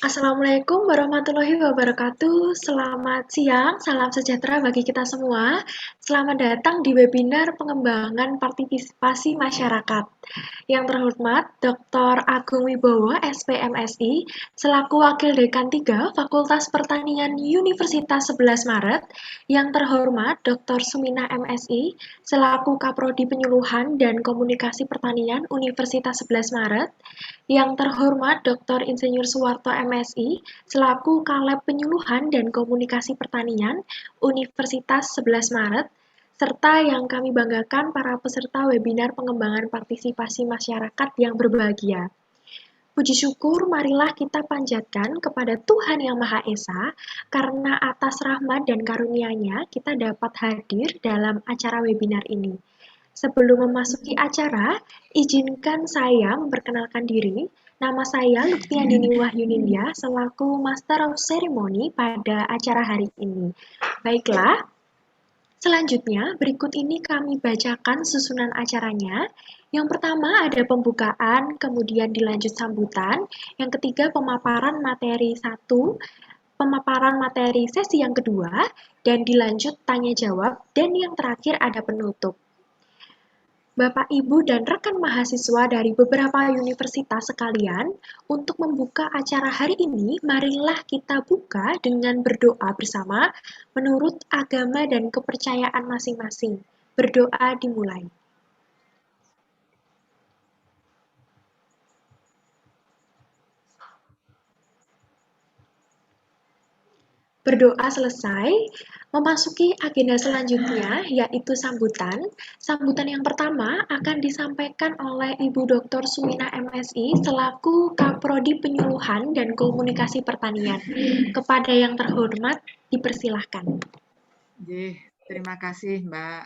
Assalamualaikum warahmatullahi wabarakatuh. Selamat siang, salam sejahtera bagi kita semua. Selamat datang di webinar pengembangan partisipasi masyarakat. Yang terhormat Dr. Agung Wibowo, SPMSI, selaku Wakil Dekan 3 Fakultas Pertanian Universitas 11 Maret. Yang terhormat Dr. Sumina MSI, selaku Kaprodi Penyuluhan dan Komunikasi Pertanian Universitas 11 Maret. Yang terhormat Dr. Insinyur Suwarto MSI, selaku Kaleb Penyuluhan dan Komunikasi Pertanian Universitas 11 Maret, serta yang kami banggakan para peserta webinar pengembangan partisipasi masyarakat yang berbahagia. Puji syukur marilah kita panjatkan kepada Tuhan Yang Maha Esa, karena atas rahmat dan karunia-Nya kita dapat hadir dalam acara webinar ini. Sebelum memasuki acara, izinkan saya memperkenalkan diri. Nama saya Lutfiandini Wahyunindya selaku Master of Ceremony pada acara hari ini. Baiklah, selanjutnya berikut ini kami bacakan susunan acaranya. Yang pertama ada pembukaan, kemudian dilanjut sambutan. Yang ketiga pemaparan materi 1, pemaparan materi sesi yang kedua, dan dilanjut tanya jawab, dan yang terakhir ada penutup. Bapak, Ibu, dan rekan mahasiswa dari beberapa universitas sekalian, untuk membuka acara hari ini, marilah kita buka dengan berdoa bersama menurut agama dan kepercayaan masing-masing. Berdoa dimulai. Berdoa selesai, memasuki agenda selanjutnya yaitu sambutan. Sambutan yang pertama akan disampaikan oleh Ibu Dr. Sumina MSI selaku Kaprodi Penyuluhan dan Komunikasi Pertanian. Kepada yang terhormat, dipersilahkan. Terima kasih Mbak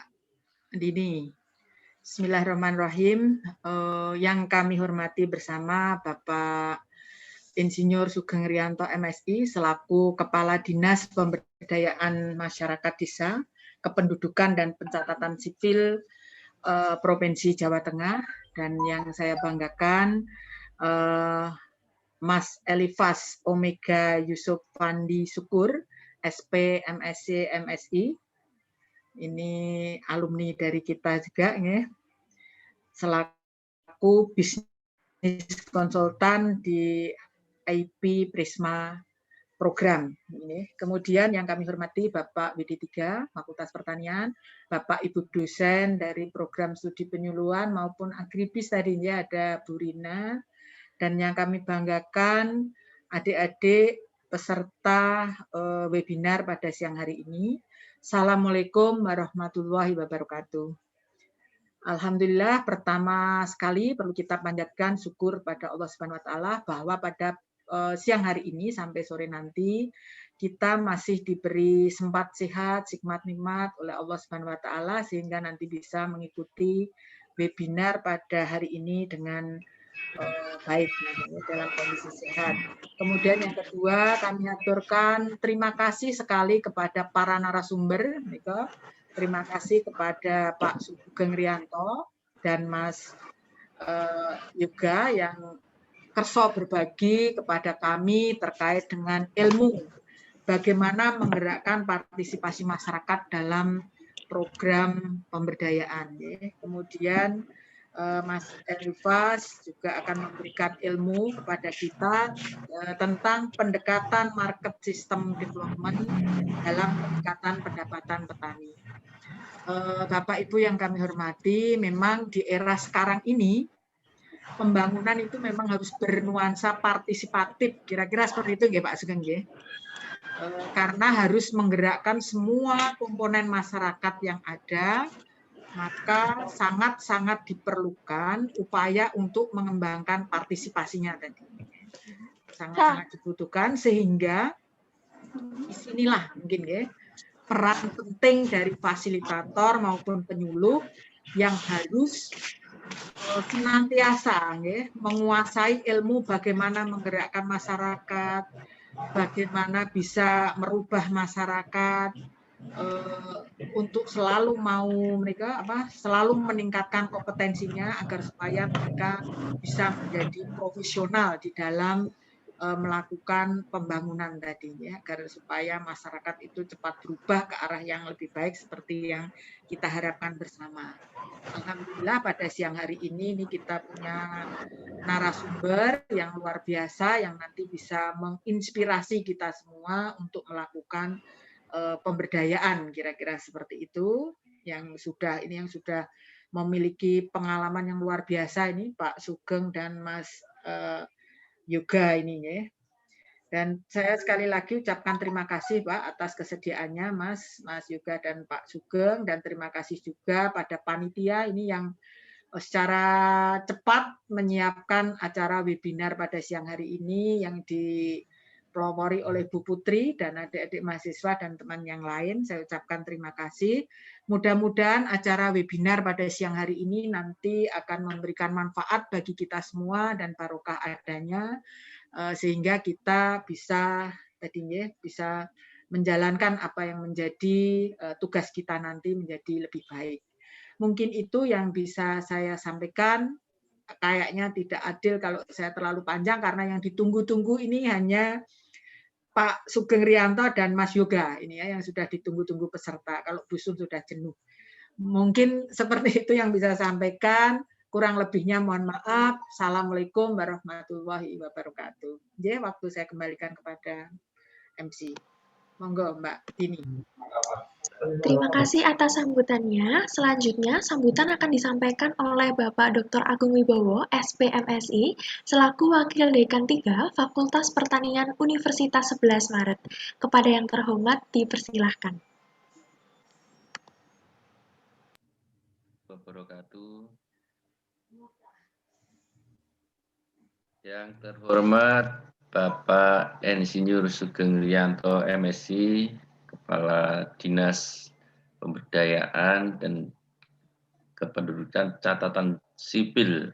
Dini. Bismillahirrahmanirrahim. Yang kami hormati bersama Bapak Insinyur Sugeng Rianto MSI selaku Kepala Dinas Pemberdayaan Masyarakat Desa, Kependudukan dan Pencatatan Sipil Provinsi Jawa Tengah, dan yang saya banggakan Mas Elifas Omega Yusuf Fandi Syukur, SP MSc MSI. Ini alumni dari kita juga, ya. Selaku bisnis konsultan di IP Prisma Program. Ini. Kemudian yang kami hormati Bapak WD3 Fakultas Pertanian, Bapak Ibu dosen dari program studi penyuluhan maupun agribis tadinya ada Bu Rina, dan yang kami banggakan adik-adik peserta webinar pada siang hari ini. Assalamualaikum warahmatullahi wabarakatuh. Alhamdulillah, pertama sekali perlu kita panjatkan syukur pada Allah Subhanahu wa taala bahwa pada siang hari ini sampai sore nanti kita masih diberi sempat sehat, hikmat nikmat oleh Allah Subhanahu wa taala sehingga nanti bisa mengikuti webinar pada hari ini dengan baik dalam kondisi sehat. Kemudian yang kedua, kami aturkan terima kasih sekali kepada para narasumber. Terima kasih kepada Pak Sugeng Rianto dan Mas Yoga yang kerso berbagi kepada kami terkait dengan ilmu bagaimana menggerakkan partisipasi masyarakat dalam program pemberdayaan. Kemudian Mas Elifas juga akan memberikan ilmu kepada kita tentang pendekatan market system development dalam peningkatan pendapatan petani. Bapak Ibu yang kami hormati, memang di era sekarang ini pembangunan itu memang harus bernuansa partisipatif, kira-kira seperti itu ya Pak Sugeng ya. Karena harus menggerakkan semua komponen masyarakat yang ada, maka sangat-sangat diperlukan upaya untuk mengembangkan partisipasinya tadi. Sangat-sangat dibutuhkan sehingga disinilah mungkin ya peran penting dari fasilitator maupun penyuluh yang harus senantiasa ya, menguasai ilmu bagaimana menggerakkan masyarakat, bagaimana bisa merubah masyarakat, untuk selalu selalu meningkatkan kompetensinya agar supaya mereka bisa menjadi profesional di dalam melakukan pembangunan tadi ya, agar supaya masyarakat itu cepat berubah ke arah yang lebih baik seperti yang kita harapkan bersama. Alhamdulillah pada siang hari ini kita punya narasumber yang luar biasa yang nanti bisa menginspirasi kita semua untuk melakukan pemberdayaan, kira-kira seperti itu, yang sudah memiliki pengalaman yang luar biasa ini Pak Sugeng dan Mas Yoga ini ya. Dan saya sekali lagi ucapkan terima kasih Pak atas kesediaannya Mas Yoga dan Pak Sugeng, dan terima kasih juga pada panitia ini yang secara cepat menyiapkan acara webinar pada siang hari ini yang dipelopori oleh Bu Putri dan adik-adik mahasiswa dan teman yang lain. Saya ucapkan terima kasih. Mudah-mudahan acara webinar pada siang hari ini nanti akan memberikan manfaat bagi kita semua dan barokah adanya, sehingga kita bisa menjalankan apa yang menjadi tugas kita nanti menjadi lebih baik. Mungkin itu yang bisa saya sampaikan. Kayaknya tidak adil kalau saya terlalu panjang karena yang ditunggu-tunggu ini hanya Pak Sugeng Rianto dan Mas Yoga ini ya, yang sudah ditunggu-tunggu peserta. Kalau Bu Sun sudah jenuh. Mungkin seperti itu yang bisa saya sampaikan. Kurang lebihnya mohon maaf. Assalamualaikum warahmatullahi wabarakatuh. Jadi waktu saya kembalikan kepada MC. Monggo Mbak Dini. Terima kasih atas sambutannya. Selanjutnya, sambutan akan disampaikan oleh Bapak Dr. Agung Wibowo, SPMSI, selaku Wakil Dekan 3 Fakultas Pertanian Universitas 11 Maret. Kepada yang terhormat, dipersilahkan. Wabarakatuh. Yang terhormat Bapak Insinyur Sugeng Rianto MSc, Kepala Dinas Pemberdayaan dan Kependudukan Catatan Sipil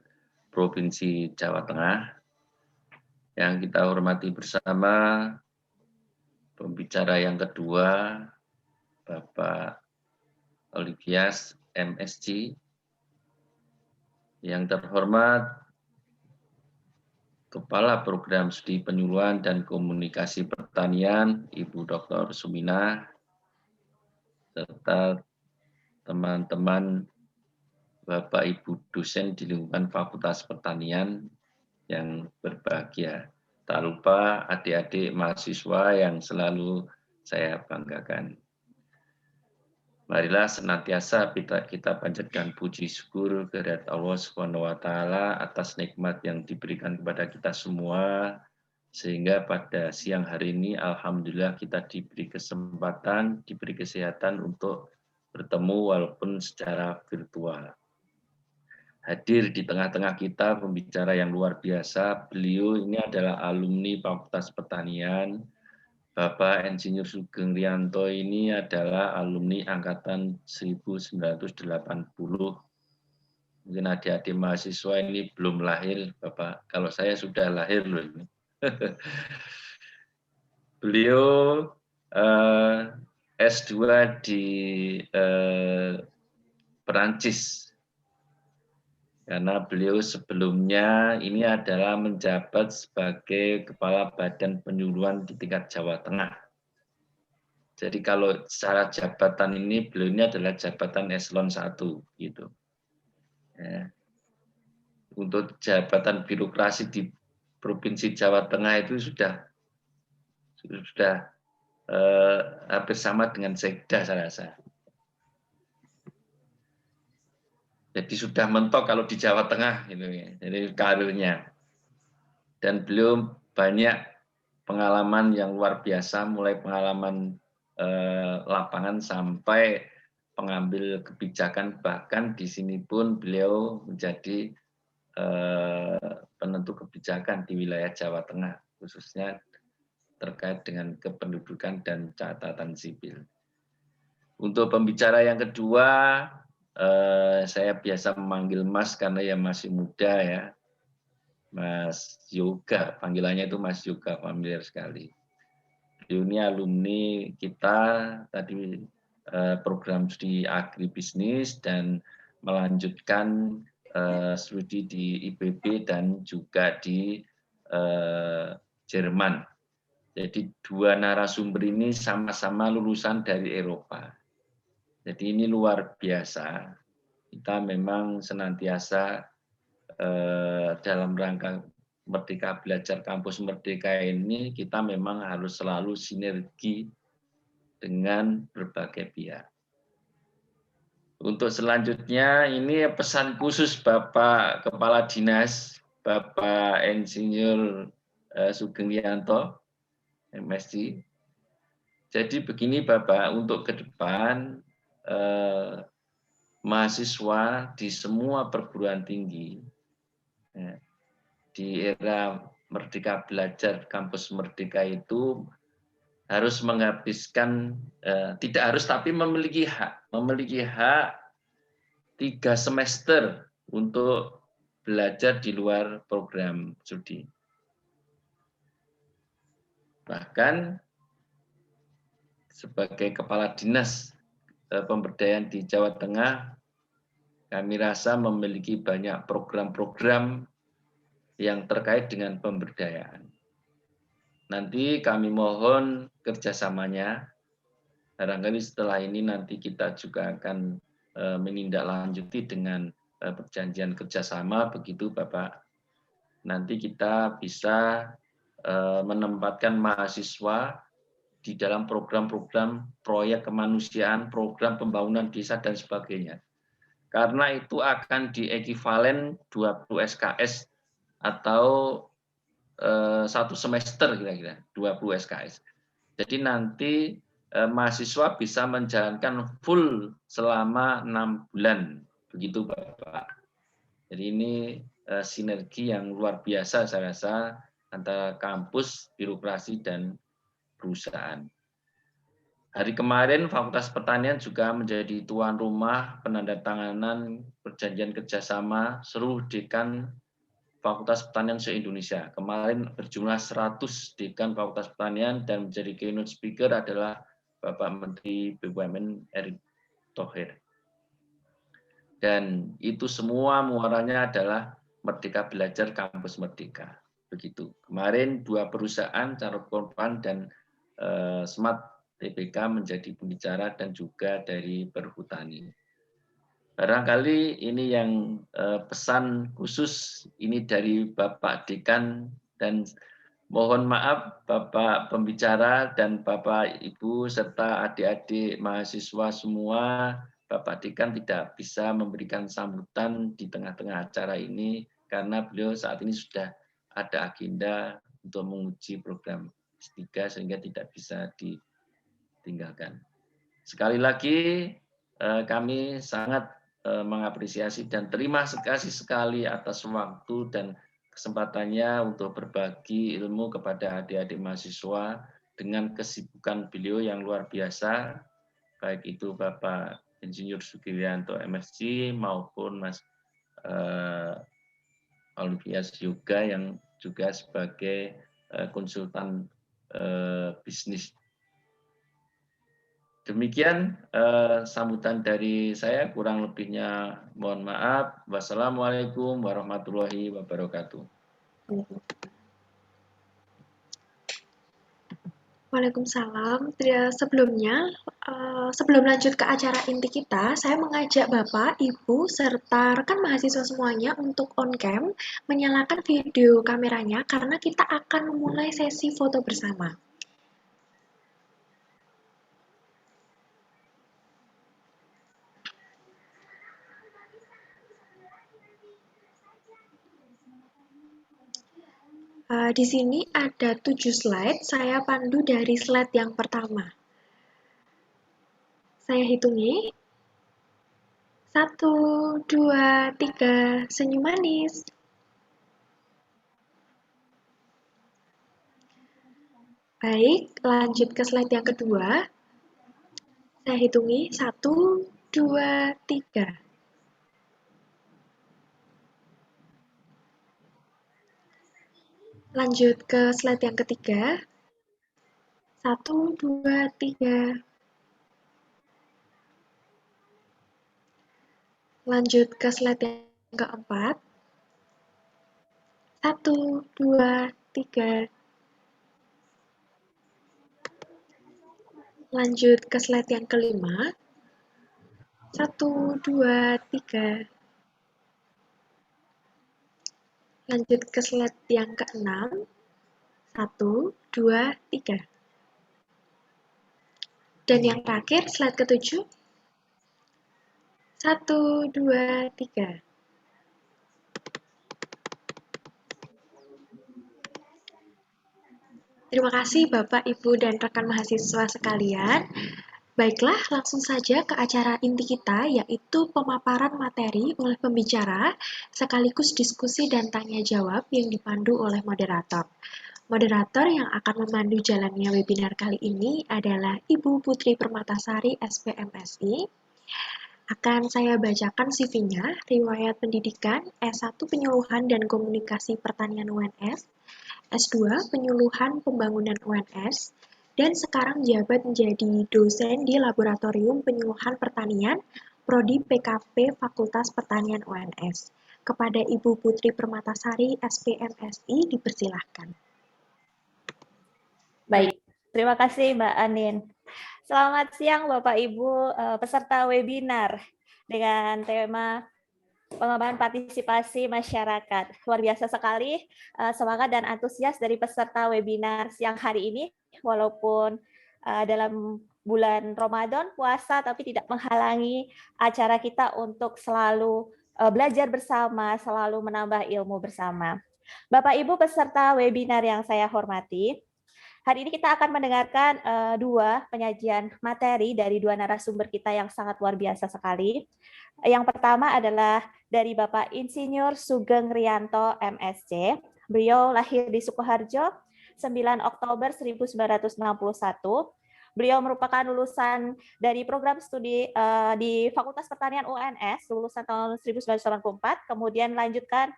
Provinsi Jawa Tengah. Yang kita hormati bersama pembicara yang kedua, Bapak Olivias MSc. Yang terhormat Kepala Program Studi Penyuluhan dan Komunikasi Pertanian, Ibu Dr. Sumina, serta teman-teman Bapak Ibu dosen di lingkungan Fakultas Pertanian yang berbahagia. Tak lupa adik-adik mahasiswa yang selalu saya banggakan. Marilah senantiasa kita panjatkan puji syukur kehadirat Allah SWT atas nikmat yang diberikan kepada kita semua, sehingga pada siang hari ini alhamdulillah kita diberi kesempatan, diberi kesehatan untuk bertemu walaupun secara virtual. Hadir di tengah-tengah kita pembicara yang luar biasa. Beliau ini adalah alumni Fakultas Pertanian. Bapak Insinyur Sugeng Rianto ini adalah alumni angkatan 1980. Mungkin adik-adik mahasiswa ini belum lahir, Bapak. Kalau saya sudah lahir loh ini. Beliau S2 di Perancis. Karena beliau sebelumnya ini adalah menjabat sebagai Kepala Badan Penyuluhan di tingkat Jawa Tengah. Jadi kalau secara jabatan ini, beliau ini adalah jabatan eselon 1 gitu. Ya. Untuk jabatan birokrasi di Provinsi Jawa Tengah itu sudah hampir sama dengan sekda saya rasa. Jadi sudah mentok kalau di Jawa Tengah gitu ya. Jadi karirnya. Dan beliau banyak pengalaman yang luar biasa, mulai pengalaman lapangan sampai pengambil kebijakan, bahkan di sini pun beliau menjadi penentu kebijakan di wilayah Jawa Tengah, khususnya terkait dengan kependudukan dan catatan sipil. Untuk pembicara yang kedua, saya biasa memanggil Mas karena ya masih muda ya, Mas Yoga, panggilannya itu Mas Yoga, familiar sekali. Beliau ini alumni kita, tadi program studi agribisnis dan melanjutkan studi di IPB dan juga di Jerman. Jadi dua narasumber ini sama-sama lulusan dari Eropa. Jadi ini luar biasa. Kita memang senantiasa dalam rangka Merdeka Belajar Kampus Merdeka ini kita memang harus selalu sinergi dengan berbagai pihak. Untuk selanjutnya ini pesan khusus Bapak Kepala Dinas, Bapak Insinyur Sugeng Wianto, MSc. Jadi begini Bapak, untuk ke depan mahasiswa di semua perguruan tinggi di era Merdeka Belajar Kampus Merdeka itu harus menghabiskan, tidak harus tapi memiliki hak 3 semester untuk belajar di luar program studi. Bahkan sebagai Kepala Dinas Pemberdayaan di Jawa Tengah, kami rasa memiliki banyak program-program yang terkait dengan pemberdayaan. Nanti kami mohon kerjasamanya. Barangkali setelah ini nanti kita juga akan menindaklanjuti dengan perjanjian kerjasama, begitu Bapak. Nanti kita bisa menempatkan mahasiswa di dalam program-program proyek kemanusiaan, program pembangunan desa, dan sebagainya. Karena itu akan diekivalen 20 SKS atau 1 semester kira-kira, 20 SKS. Jadi nanti mahasiswa bisa menjalankan full selama 6 bulan. Begitu Bapak. Jadi ini sinergi yang luar biasa saya rasa antara kampus, birokrasi, dan perusahaan. Hari kemarin Fakultas Pertanian juga menjadi tuan rumah penandatanganan perjanjian kerjasama seluruh dekan Fakultas Pertanian se-Indonesia. Kemarin berjumlah 100 dekan Fakultas Pertanian dan menjadi keynote speaker adalah Bapak Menteri BUMN Erick Thohir. Dan itu semua muaranya adalah Merdeka Belajar Kampus Merdeka. Begitu. Kemarin 2 perusahaan, Carut Korpan dan Smart TBK menjadi pembicara dan juga dari Perhutani. Barangkali ini yang pesan khusus ini dari Bapak Dekan, dan mohon maaf Bapak pembicara dan Bapak Ibu serta adik-adik mahasiswa semua, Bapak Dekan tidak bisa memberikan sambutan di tengah-tengah acara ini karena beliau saat ini sudah ada agenda untuk menguji program S3 sehingga tidak bisa ditinggalkan. Sekali lagi kami sangat mengapresiasi dan terima kasih sekali atas waktu dan kesempatannya untuk berbagi ilmu kepada adik-adik mahasiswa dengan kesibukan beliau yang luar biasa, baik itu Bapak Insinyur Sugeng Wianto MSc maupun Mas Olivias Yoga yang juga sebagai konsultan bisnis. Demikian sambutan dari saya, kurang lebihnya mohon maaf. Wassalamualaikum warahmatullahi wabarakatuh. Waalaikumsalam. Sebelumnya, sebelum lanjut ke acara inti kita, saya mengajak Bapak, Ibu, serta rekan mahasiswa semuanya untuk on cam, menyalakan video kameranya karena kita akan memulai sesi foto bersama. Di sini ada 7 slide, saya pandu dari slide yang pertama. Saya hitungi. 1, 2, 3, senyum manis. Baik, lanjut ke slide yang kedua. Saya hitungi. 1, 2, 3. Lanjut ke slide yang ketiga. 1, 2, 3. Lanjut ke slide yang keempat. 1, 2, 3. Lanjut ke slide yang kelima. 1, 2, 3. Lanjut ke slide yang keenam. 1, 2, 3. Dan yang terakhir, slide ketujuh. 1, 2, 3. Terima kasih Bapak, Ibu, dan rekan mahasiswa sekalian. Baiklah, langsung saja ke acara inti kita, yaitu pemaparan materi oleh pembicara, sekaligus diskusi dan tanya jawab yang dipandu oleh moderator. Moderator yang akan memandu jalannya webinar kali ini adalah Ibu Putri Permatasari, SPMSI. Akan saya bacakan CV-nya, riwayat pendidikan S1 Penyuluhan dan Komunikasi Pertanian UNS, S2 Penyuluhan Pembangunan UNS, dan sekarang jabat menjadi dosen di Laboratorium Penyuluhan Pertanian, Prodi PKP Fakultas Pertanian UNS. Kepada Ibu Putri Permatasari, SPMSI, dipersilahkan. Baik, terima kasih Mbak Anin. Selamat siang Bapak Ibu peserta webinar dengan tema pengembangan partisipasi masyarakat. Luar biasa sekali semangat dan antusias dari peserta webinar siang hari ini, walaupun dalam bulan Ramadan puasa, tapi tidak menghalangi acara kita untuk selalu belajar bersama, selalu menambah ilmu bersama. Bapak Ibu peserta webinar yang saya hormati, hari ini kita akan mendengarkan dua penyajian materi dari dua narasumber kita yang sangat luar biasa sekali. Yang pertama adalah dari Bapak Insinyur Sugeng Rianto, MSc. Beliau lahir di Sukoharjo, 9 Oktober 1961. Beliau merupakan lulusan dari program studi di Fakultas Pertanian UNS, lulusan tahun 1984, kemudian lanjutkan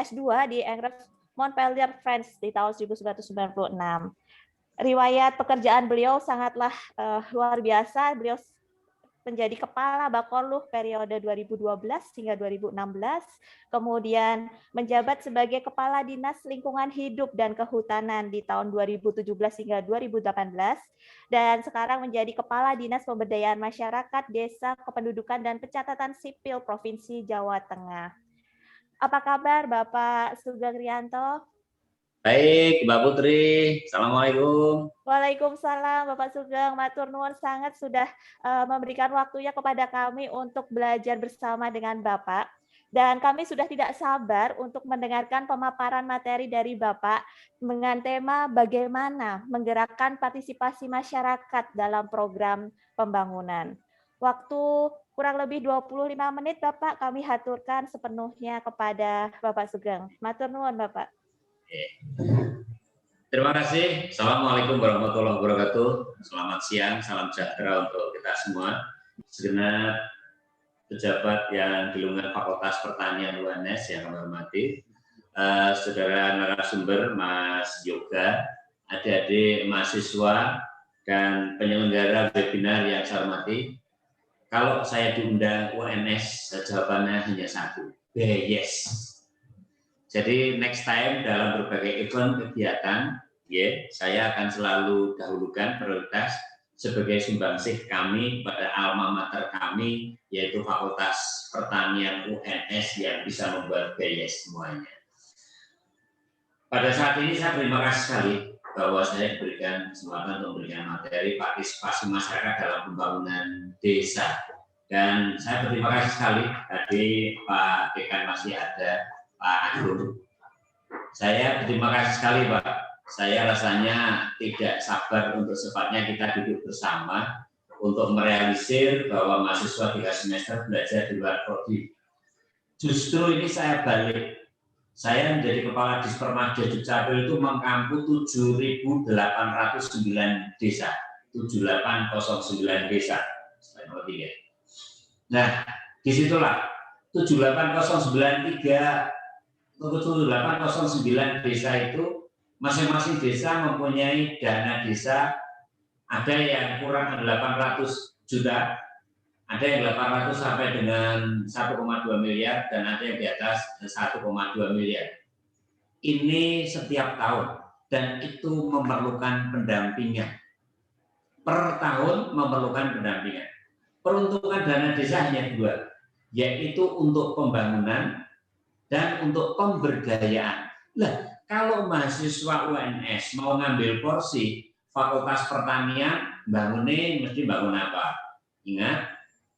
S2 di Montpellier, France di tahun 1996. Riwayat pekerjaan beliau sangatlah luar biasa. Beliau menjadi Kepala Bakorluh periode 2012 hingga 2016, kemudian menjabat sebagai Kepala Dinas Lingkungan Hidup dan Kehutanan di tahun 2017 hingga 2018, dan sekarang menjadi Kepala Dinas Pemberdayaan Masyarakat, Desa, Kependudukan, dan Pencatatan Sipil Provinsi Jawa Tengah. Apa kabar Bapak Sugeng Rianto? Baik, Mbak Putri. Assalamualaikum. Waalaikumsalam, Bapak Sugeng. Matur nuwun sangat sudah memberikan waktunya kepada kami untuk belajar bersama dengan Bapak. Dan kami sudah tidak sabar untuk mendengarkan pemaparan materi dari Bapak dengan tema bagaimana menggerakkan partisipasi masyarakat dalam program pembangunan. Waktu kurang lebih 25 menit, Bapak, kami haturkan sepenuhnya kepada Bapak Sugeng. Matur nuwun, Bapak. Terima kasih. Assalamualaikum warahmatullahi wabarakatuh. Selamat siang, salam sejahtera untuk kita semua. Segenap pejabat yang di lingkungan Fakultas Pertanian UNS yang kami hormati, saudara narasumber Mas Yoga, adik-adik mahasiswa dan penyelenggara webinar yang saya hormati. Kalau saya diundang UNS, jawabannya hanya satu, yes. Jadi next time dalam berbagai event kegiatan, saya akan selalu dahulukan prioritas sebagai sumbangsih kami pada alma mater kami, yaitu Fakultas Pertanian UNS yang bisa membuat BYS semuanya. Pada saat ini saya terima kasih sekali bahwa saya diberikan kesempatan untuk memberikan materi partisipasi masyarakat dalam pembangunan desa. Dan saya berterima kasih sekali tadi Pak Dekan masih ada, Pak Agung. Saya berterima kasih sekali Pak. Saya rasanya tidak sabar untuk secepatnya kita duduk bersama untuk merealisir bahwa mahasiswa 3 semester belajar di luar prodi. Justru ini saya balik. Saya menjadi Kepala Dispermada Dukcapil itu mengkampu 7.809 desa. 7809 desa. Nah, disitulah 7809 desa itu masing-masing desa mempunyai dana desa, ada yang kurang 800 juta, Ada yang 800 sampai dengan 1,2 miliar dan ada yang di atas 1,2 miliar. Ini setiap tahun dan itu memerlukan pendampingan. Per tahun memerlukan pendampingan. Peruntukan dana desa hanya 2, yaitu untuk pembangunan dan untuk pemberdayaan. Lah, kalau mahasiswa UNS mau ngambil porsi Fakultas Pertanian, bangunnya mesti bangun apa? Ingat,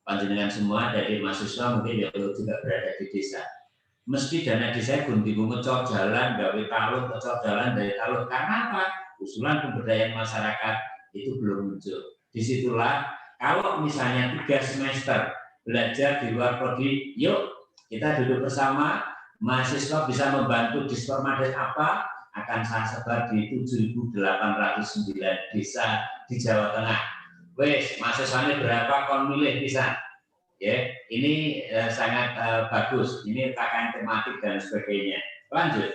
panjenengan semua dari mahasiswa mungkin juga berada di desa. Mesti dana desa gunting ngecor jalan, gawe taluk, ngecor jalan dari taluk. Karena apa? Usulan pemberdayaan masyarakat itu belum muncul. Disitulah kalau misalnya 3 semester belajar di luar prodi, yuk kita duduk bersama, mahasiswa bisa membantu Dispermades apa, akan saya sebar di 7.809 desa di Jawa Tengah. Wes, mahasiswanya berapa kon milih bisa? Ya, ini sangat bagus. Ini KKN tematik dan sebagainya. Lanjut.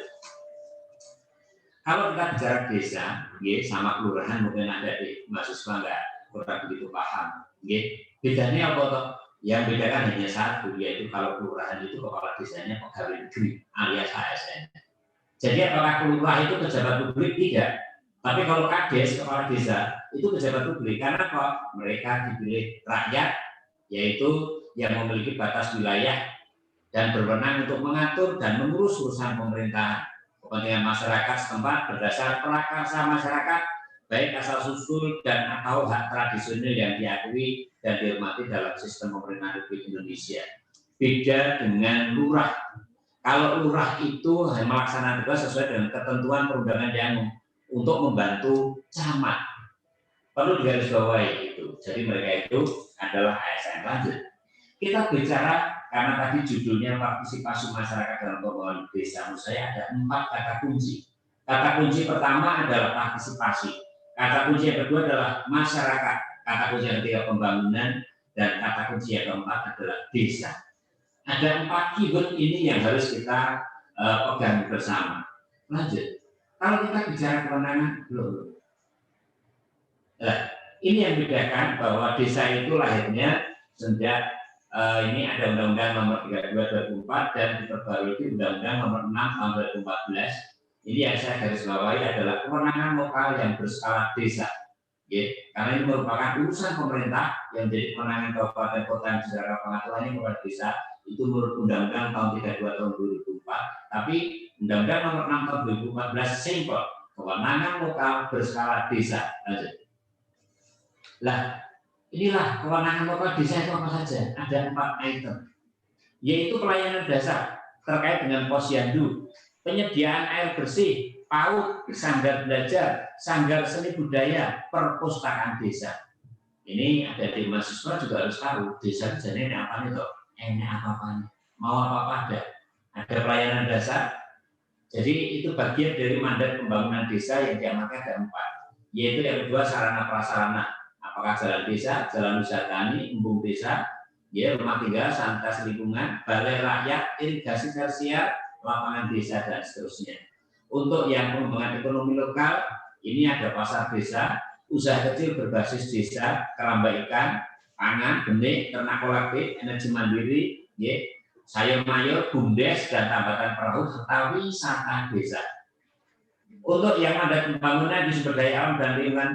Kalau kita bicara desa, ya, sama kelurahan mungkin ada di mahasiswa nggak kurang begitu paham. Ya, bedanya apa toh? Yang bedakan hanya satu, yaitu kalau kelurahan itu kepala desanya pegawai negeri alias ASN. Jadi apakah kelurahan itu pejabat publik? Tidak. Tapi kalau kades, kepala desa, itu pejabat publik. Karena apa? Mereka dipilih rakyat, yaitu yang memiliki batas wilayah dan berwenang untuk mengatur dan mengurus urusan pemerintahan. Kepentingan masyarakat setempat berdasar prakarsa masyarakat, baik asal-usul dan atau hak tradisional yang diakui dan dihormati dalam sistem pemerintahan Republik Indonesia. Beda dengan lurah. Kalau lurah itu melaksanakan tugas sesuai dengan ketentuan perundangan yang untuk membantu camat. Perlu digarisbawahi itu. Jadi mereka itu adalah ASN. Lanjut. Kita bicara karena tadi judulnya partisipasi masyarakat dalam pembangunan desa. Menurut saya ada 4 kata kunci. Kata kunci pertama adalah partisipasi. Kata kunci yang kedua adalah masyarakat. Kata kunci yang ketiga pembangunan. Dan kata kunci yang keempat adalah desa. Ada 4 keyword ini yang harus kita pegang bersama. Lanjut. Kalau kita bicara kewenangan, belum. Nah, ini yang membedakan bahwa desa itu lahirnya sejak ini ada Undang-Undang Nomor 32 2004 dan diperbarui Undang-Undang Nomor 6 Tahun 2014. Ini yang saya garis bawahi adalah kewenangan lokal yang berskala desa. Ya, karena ini merupakan urusan pemerintah yang menjadi kewenangan kabupaten kota yang secara pengaturannya kepada desa itu menurut Undang-Undang Tahun 32 Tahun 2004. Tapi Undang-Undang Nomor 6 Tahun 2014 simpel, kewenangan lokal berskala desa. Lanjut. Lah, inilah kewenangan lokal desa itu apa saja? Ada 4 item, yaitu pelayanan dasar terkait dengan posyandu, penyediaan air bersih, PAUD, sanggar belajar, sanggar seni budaya, perpustakaan desa. Ini ada di mahasiswa juga harus tahu desa jadi ini apa nih toh? Ini apa-apa? Mau apa-apa ada? Ada pelayanan dasar. Jadi itu bagian dari mandat pembangunan desa yang diamankan ada 4, yaitu yang kedua sarana prasarana. Apakah jalan desa, jalan wisata tani, embung desa, ya, rumah tinggal, sanitas lingkungan, balai rakyat, irigasi tersier, lapangan desa dan seterusnya. Untuk yang pengembangan ekonomi lokal, ini ada pasar desa, usaha kecil berbasis desa, keramba ikan, pangan, benih, ternak kolektif, energi mandiri, ya, sayur mayur, bumdes dan tambatan perahu serta wisata desa. Untuk yang ada pembangunan di sumber daya alam dan lingkungan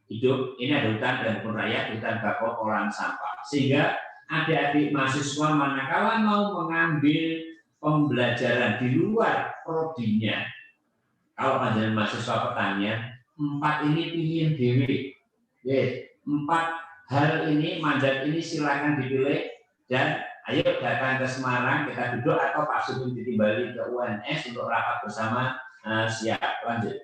hidup, ini ada hutan dan kebun raya, hutan bakau, olahan sampah. Sehingga adik-adik mahasiswa manakala mau mengambil pembelajaran di luar prodinya, kalau panjenengan mahasiswa pertanian, 4 ini pilihan dewe. 4 hal ini, mandat ini silakan dipilih dan ayo datang ke Semarang, kita duduk atau Pak Sugeng ditimbali ke UNS untuk rapat bersama. Siap, lanjut.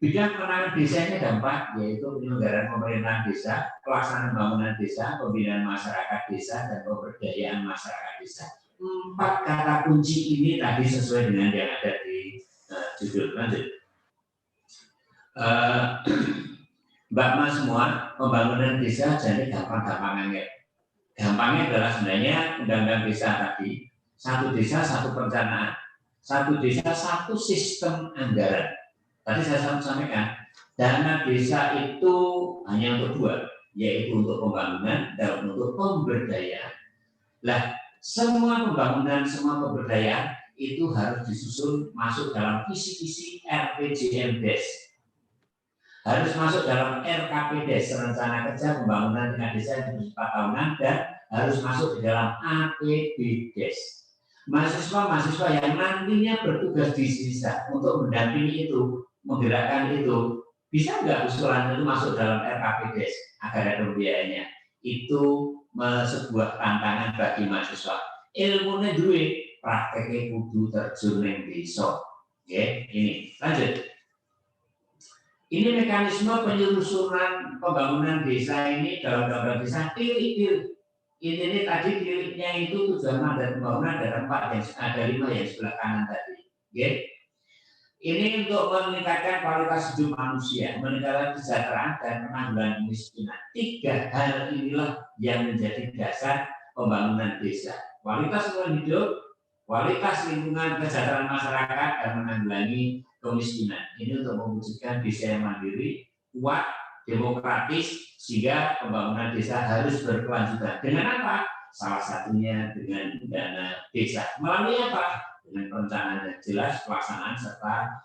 Bidang penanganan desa ini ada 4, yaitu penyelenggaraan pemerintahan desa, pelaksanaan pembangunan desa, pembinaan masyarakat desa, dan pemberdayaan masyarakat desa. 4 kata kunci ini tadi sesuai dengan yang ada di judul. Lanjut. Mbak Mas semua, pembangunan desa jadi gampang-gampangnya. Gampangnya adalah sebenarnya undang-undang desa tadi, 1 desa 1 perencanaan, 1 desa 1 sistem anggaran. Tadi saya sampaikan, dana desa itu hanya untuk 2, yaitu untuk pembangunan dan untuk pemberdayaan. Lah, semua pembangunan, semua pemberdayaan itu harus disusun masuk dalam visi-visi RPJMDes. Harus masuk dalam RKPDes, Rencana Kerja Pembangunan Tingkat Desa yang 4 tahunan, dan harus masuk di dalam APBDes. Mahasiswa-mahasiswa yang nantinya bertugas di desa untuk mendampingi itu, menggerakkan itu, bisa nggak usulan itu masuk dalam RKPDes agar ada pembiayanya? Itu sebuah tantangan bagi mahasiswa. Ilmunya duwe, prakteknya kudu terjun ning desa. Oke, ini lanjut. Ini mekanisme penyusunan pembangunan desa ini dalam program desa tilik-tilik. Ini tadi tiliknya itu tujuan mandat pembangunan ada 4 yang ada 5 yang sebelah kanan tadi. Oke. Ini untuk meningkatkan kualitas hidup manusia, meningkatkan kesejahteraan dan penanggulangan kemiskinan. 3 hal inilah yang menjadi dasar pembangunan desa. Kualitas hidup, kualitas lingkungan, kesejahteraan masyarakat, dan menanggulangi kemiskinan. Ini untuk mewujudkan desa yang mandiri, kuat, demokratis, sehingga pembangunan desa harus berkelanjutan. Dengan apa? Salah satunya dengan dana desa. Melalui apa? Dengan perencanaan yang jelas, pelaksanaan serta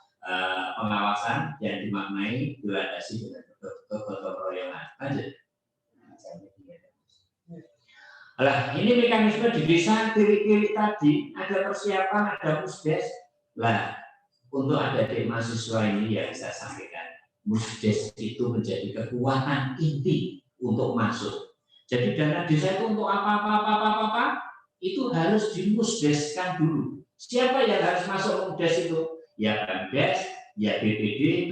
pengawasan yang dimaknai dilandasi dengan gotong royongan. Lanjut. Nah, ini mekanisme di desa tilik-tilik tadi, ada persiapan, ada musdes. Lah, untuk adik-adik mahasiswa ini yang saya sampaikan, musdes itu menjadi kekuatan inti untuk masuk. Jadi dana desa itu untuk apa, itu harus dimusdeskan dulu. Siapa yang harus masuk musdes itu? Ya Pemdes, ya BPD itu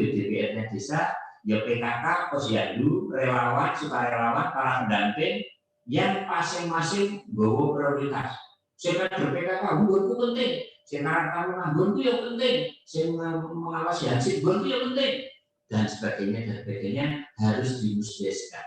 ya DPR-nya desa, ya PKK, Posyandu, relawan, sukarelawan, para pendamping yang masing-masing bawa prioritas. Saya PKK, itu penting. Saya kamu nganggur itu yang penting. Saya mengawasi hasil itu yang penting. Dan sebagainya harus dimusdeskan.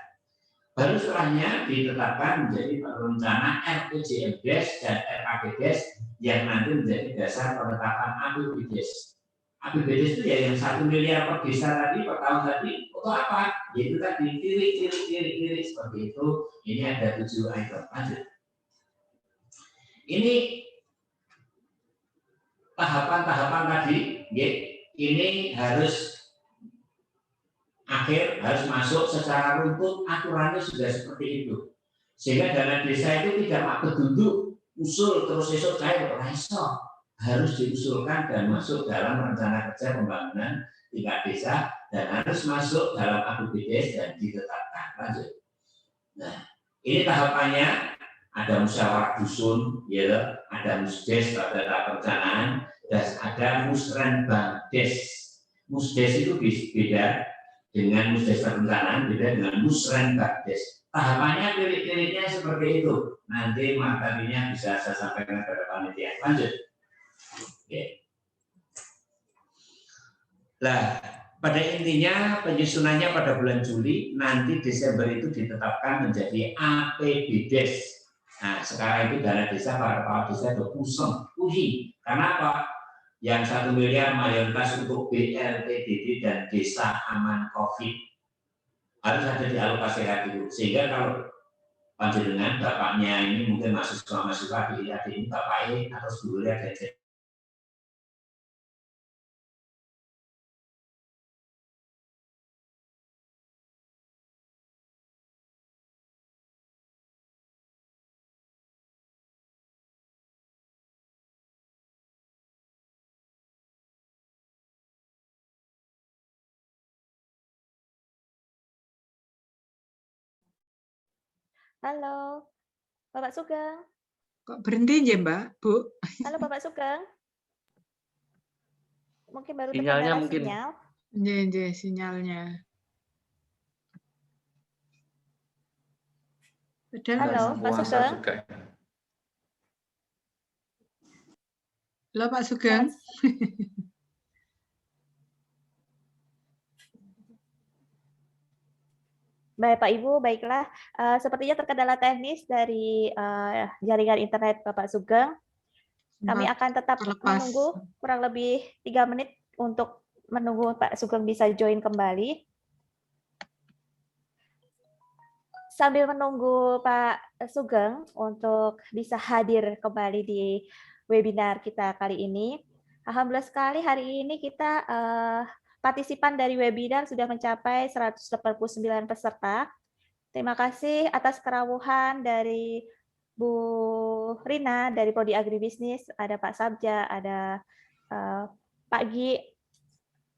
Baru setelahnya ditetapkan menjadi rencana RPJMDes dan RKPDes yang nanti menjadi dasar penetapan APBDes. APBDes itu ya yang 1 miliar per desa tadi, per tahun tadi, untuk apa? Yaitu tadi tilik seperti itu. Ini ada 7 item. Lanjut. Ini tahapan-tahapan tadi, ini harus harus masuk secara runtut, aturannya sudah seperti itu. Sehingga dana desa itu tidak duduk usul terus esok cair, harus diusulkan dan masuk dalam rencana kerja pembangunan tingkat desa dan harus masuk dalam APBDes dan ditetapkan. Lanjut. Nah, ini tahapannya ada musyawarah dusun, ya, ada musdes, ada perencanaan, dan ada musrenbangdes. Musdes itu beda dengan musdes perencanaan, beda dengan musrenbangdes. Tahapannya tilik-tiliknya seperti itu. Nanti materinya bisa saya sampaikan kepada panitia. Lanjut. Oke. Nah, pada intinya penyusunannya pada bulan Juli, nanti Desember itu ditetapkan menjadi APBDes. Nah, sekarang itu dana desa, para kepala desa itu pusing. Karena apa? Yang 1 miliar mayoritas untuk BLPDD dan desa aman COVID harus ada dialokasikan dulu. Sehingga kalau panjenengan bapaknya ini mungkin mahasiswa di ini bapaknya atau sebelumnya ada Halo, Bapak Sugeng. Kok berhenti ya Mbak, Bu? Halo Bapak Sugeng. Mungkin baru Sinyalnya terkendala mungkin. sinyal. Iya, sinyalnya. Halo, Pak Sugeng. Halo Pak Sugeng. Baik Pak Ibu, baiklah. Sepertinya terkendala teknis dari jaringan internet Bapak Sugeng. Kami akan tetap menunggu kurang lebih 3 menit untuk menunggu Pak Sugeng bisa join kembali. sambil menunggu Pak Sugeng untuk bisa hadir kembali di webinar kita kali ini, alhamdulillah sekali hari ini kita partisipan dari webinar sudah mencapai 189 peserta. Terima kasih atas kerawuhan dari Bu Rina dari Prodi Agribisnis, ada Pak Sabja, ada Pak Gi,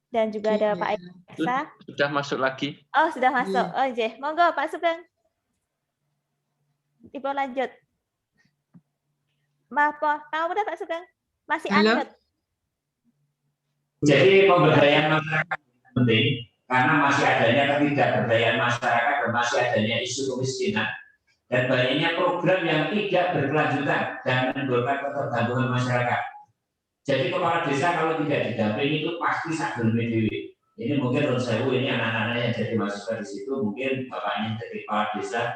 dan juga ada Pak Eksa. Sudah masuk lagi. Oh, sudah masuk. Oh, Jeh. Monggo Pak Sugeng. Ibu lanjut. Maaf, kamu udah Pak Sugeng? Masih unmute. Jadi pemberdayaan masyarakat penting karena masih adanya ketidakberdayaan masyarakat dan masih adanya isu kemiskinan dan banyaknya program yang tidak berkelanjutan dan menimbulkan ketergantungan masyarakat. Jadi kepala desa kalau tidak didampingi itu pasti sakit dewi. Ini mungkin menurut saya ini anak-anaknya yang jadi mahasiswa di situ, mungkin bapaknya jadi kepala desa.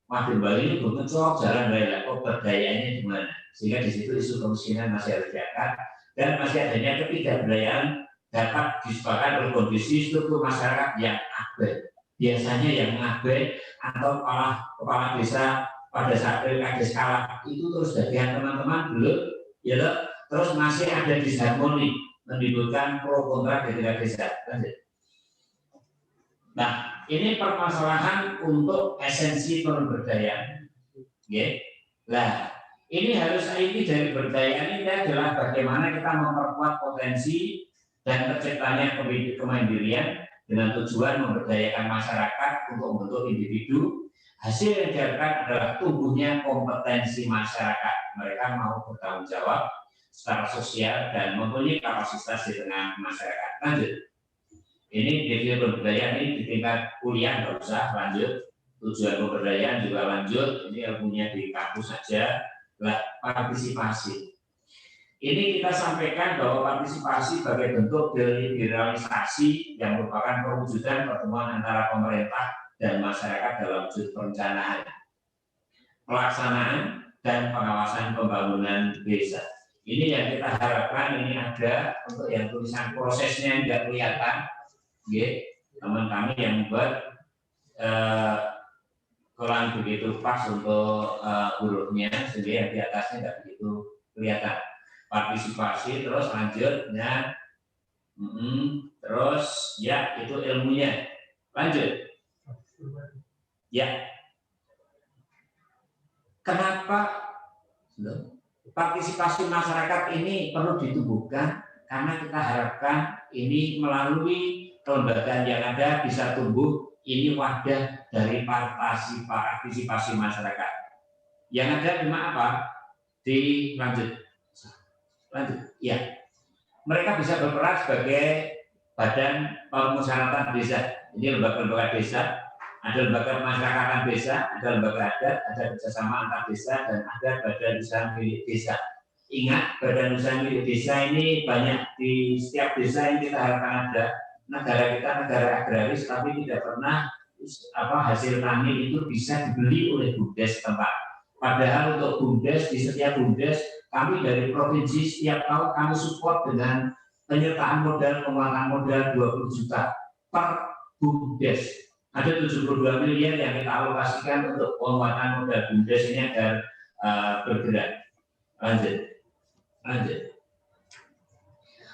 Waduh, Bali ini belum cocok jalan raya, kok berdayaannya di mana? Sehingga di situ isu kemiskinan masih harus diangkat dan masih adanya ketidakberdayaan dapat disebabkan oleh kondisi struktur masyarakat yang abai. Biasanya yang abai atau kepala desa pada saat pilkades kalah itu terus bagian teman-teman belum, ya loh, terus masih ada disharmoni menimbulkan pro kontra di tingkat desa. Nah, ini permasalahan untuk esensi pemberdayaan. Okay. Nah, ini harus inti dari berdaya ini adalah bagaimana kita memperkuat potensi dan terciptanya kemandirian dengan tujuan memberdayakan masyarakat untuk membentuk individu. Hasil yang diharapkan adalah tumbuhnya kompetensi masyarakat. Mereka mau bertanggung jawab secara sosial dan mempunyai kapasitas di tengah masyarakat. Lanjut. Ini definisi pemberdayaan ini di tingkat kuliah nggak usah lanjut. Tujuan pemberdayaan juga lanjut. Ini ilmunya di kampus saja. Partisipasi. Ini kita sampaikan bahwa partisipasi sebagai bentuk deliberalisasi yang merupakan perwujudan pertemuan antara pemerintah dan masyarakat dalam wujud perencanaan, pelaksanaan, dan pengawasan pembangunan desa. Ini yang kita harapkan ini ada untuk yang tulisan prosesnya yang tidak kelihatan. Teman kami yang membuat kurang begitu pas untuk hurufnya sehingga di atasnya tidak begitu kelihatan. Partisipasi terus lanjutnya, terus ya itu ilmunya lanjut. Ya, kenapa partisipasi masyarakat ini perlu ditumbuhkan? Karena kita harapkan ini melalui kelembagaan yang ada bisa tumbuh ini wadah dari partisipasi masyarakat. Yang ada cuma apa? Lanjut, ya. Mereka bisa berperan sebagai badan pemusyawaratan desa. Ini lembaga-lembaga desa, ada lembaga pemasyarakatan desa, ada lembaga adat, ada kerjasama antar desa, dan ada badan usaha milik desa. Ingat, badan usaha milik desa ini banyak di setiap desa yang kita harapkan ada. Negara kita negara agraris, tapi tidak pernah hasil tani itu bisa dibeli oleh BUMDes tempat. Padahal untuk BUMDes, di setiap BUMDes kami dari provinsi setiap tahun kami support dengan penyertaan modal, penguatan modal 20 juta per BUMDes. Ada 72 miliar yang kita alokasikan untuk penguatan modal BUMDes ini agar bergerak. Lanjut.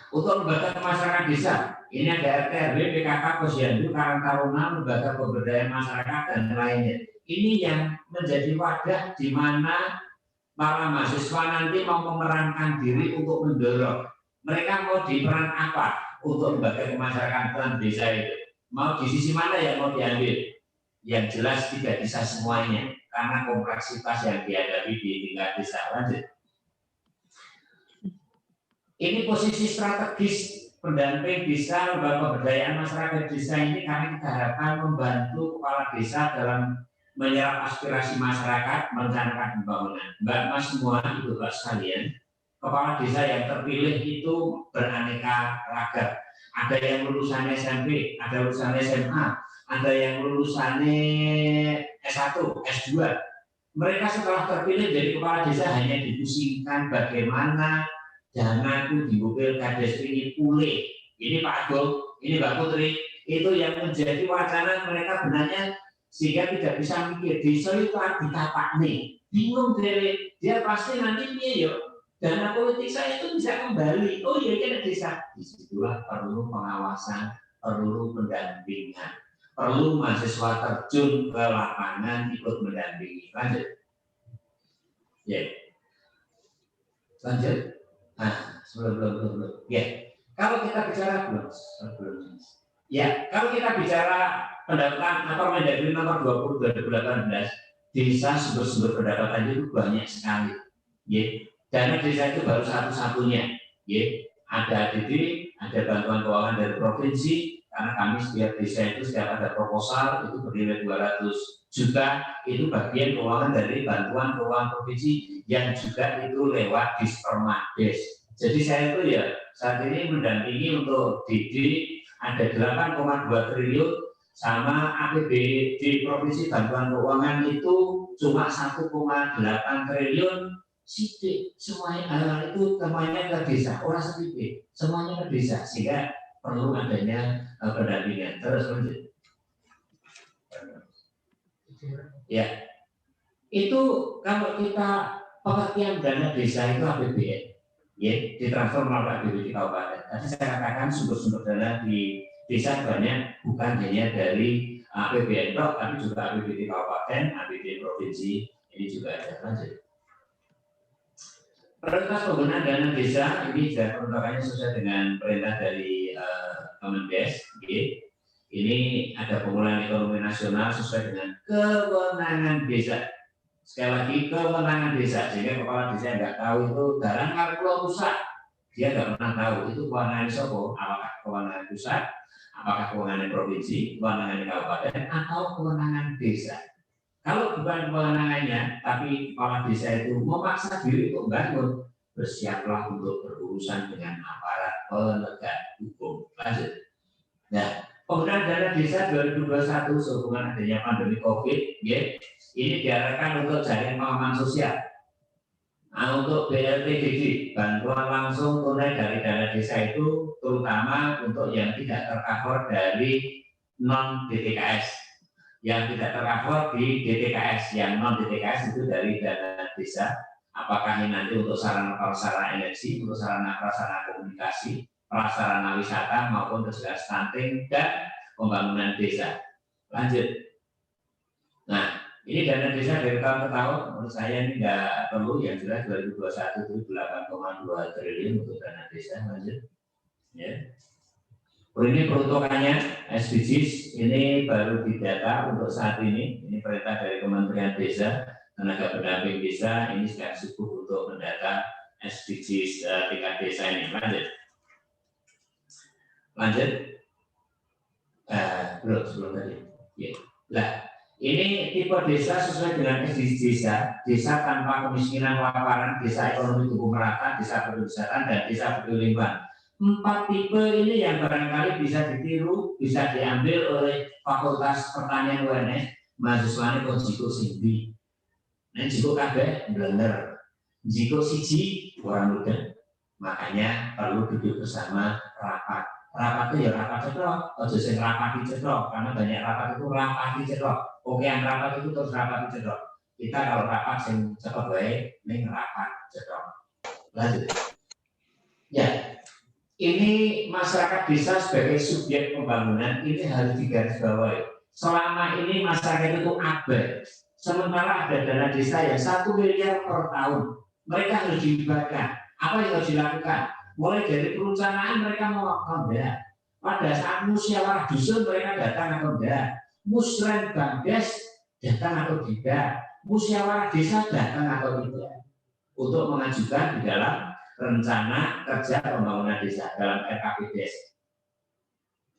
Untuk lembaga masyarakat desa, ini ada RT, RW, PKK, Posyandu, Karang Taruna, lembaga pemberdayaan masyarakat dan lainnya. Ini yang menjadi wadah di mana para mahasiswa nanti mau memerankan diri untuk mendorong. Mereka mau di peran apa untuk lembaga kemasyarakatan desa itu? Mau di sisi mana yang mau diambil? Yang jelas tidak bisa semuanya karena kompleksitas yang dihadapi di tingkat desa. Lanjut. Ini posisi strategis pendamping desa, lembaga pemberdayaan masyarakat desa ini karena kita harapkan membantu kepala desa dalam menyerap aspirasi masyarakat, merencanakan pembangunan. Mbak Mas semua, Ibu Bapak sekalian, kepala desa yang terpilih itu beraneka ragam. Ada yang lulusannya SMP, ada lulusannya SMA, ada yang lulusannya S1, S2. Mereka setelah terpilih jadi kepala desa hanya dipusingkan bagaimana danaku di Pilkades ini pulih. Ini Pak Agung, ini Mbak Putri, itu yang menjadi wacana mereka benarnya sehingga tidak bisa mikir desa itu ditapak nih, bingung dia pasti nanti piye yo dana politik saya itu bisa kembali. Oh iya kan desa. Disitulah perlu pengawasan, perlu pendampingan, perlu mahasiswa terjun ke lapangan ikut mendampingi. Lanjut. Ya. Lanjut. Nah, belum. Ya. Kalau kita bicara belum. Ya, kalau kita bicara pendapatan atau Mendagri nomor 20 2018, desa sumber-sumber pendapatan itu banyak sekali. Ya. Dana desa itu baru satu-satunya. Ya. Ada ADD, ada bantuan keuangan dari provinsi, karena kami setiap desa itu setiap ada proposal itu bernilai 200 juta, itu bagian keuangan dari bantuan keuangan provinsi yang juga itu lewat Dispermades. Jadi saya itu ya saat ini mendampingi untuk DD ada 8,2 triliun sama APBD provinsi bantuan keuangan itu cuma 1,8 triliun. Sidik semuanya itu semuanya ke desa, orang sedikit semuanya ke desa, sehingga perlu adanya pendampingan. Terus lanjut. Ya, itu kalau kita pengertian dana desa itu APBN, ya, ditransfer melalui APBD kabupaten. Tadi saya katakan sumber-sumber dana di desa banyak, bukan hanya dari APBN tapi juga APBD kabupaten, APBD provinsi, ini juga ada. Lanjut. Prioritas penggunaan dana desa ini juga peruntukannya sesuai dengan perintah dari Kemendes. Ini ada pemulihan ekonomi nasional sesuai dengan kewenangan desa. Sekali lagi kewenangan desa, sehingga kepala desa nggak tahu itu dalam kalau pusat dia nggak pernah tahu itu kewenangan sopo, apakah kewenangan pusat, apakah kewenangan provinsi, kewenangan kabupaten, atau kewenangan desa. Kalau bukan kewenangannya, tapi kepala desa itu memaksa diri untuk bangun, bersiaplah untuk berurusan dengan aparat penegak hukum. Lanjut. Nah, penggunaan dana desa 2021 sehubungan adanya pandemi COVID, ya, ini diarahkan untuk jaring pengaman sosial. Nah, untuk BLTDD, bantuan langsung tunai dari dana desa itu terutama untuk yang tidak tercover dari non-DTKS. Yang tidak tercover di DTKS, yang non-DTKS itu dari dana desa. Apakah ini nanti untuk sarana prasarana energi, untuk sarana prasarana komunikasi, prasarana wisata maupun kegiatan stunting dan pembangunan desa. Lanjut. Nah, ini dana desa dari tahun ke tahun, menurut saya ini nggak perlu, yang jelas 2021 itu 8,2 triliun untuk dana desa. Lanjut. Ya. Ini peruntukannya SDGs ini baru didata untuk saat ini perintah dari Kementerian Desa, tenaga pendamping desa ini sedang sibuk untuk mendata SDGs tingkat desa ini. Lanjut. Belum tadi. Ya. Nah, ini tipe desa sesuai dengan SDGs desa tanpa kemiskinan, kelaparan, desa ekonomi tumbuh merata, desa pariwisata, dan desa berkelimbangan. 4 tipe ini yang barangkali bisa ditiru, bisa diambil oleh Fakultas Pertanian UNS, mahasiswanya kok jiko sindi. Nah, jiko kabeh bener. Jiko siji orang muda. Makanya perlu duduk bersama rapat. Rapat itu ya rapat cetok, ojo sing rapat cetok, karena banyak rapat itu rapat cetok. Oke, yang rapat itu terus rapat cetok. Kita kalau rapat sing cetok baik, ning rapat cetok. Lanjut. Ya. Ini masyarakat desa sebagai subjek pembangunan ini harus digarisbawahi. Selama ini masyarakat itu abai. Sementara ada dana desa yang 1 miliar per tahun. Mereka harus dilibatkan. Apa yang harus dilakukan? Mulai dari perencanaan mereka mau atau enggak. Pada saat musyawarah dusun mereka datang atau enggak. Musren Bangdes datang atau tidak. Musyawarah desa datang atau tidak. Untuk mengajukan di dalam rencana kerja pembangunan desa dalam RKPDes.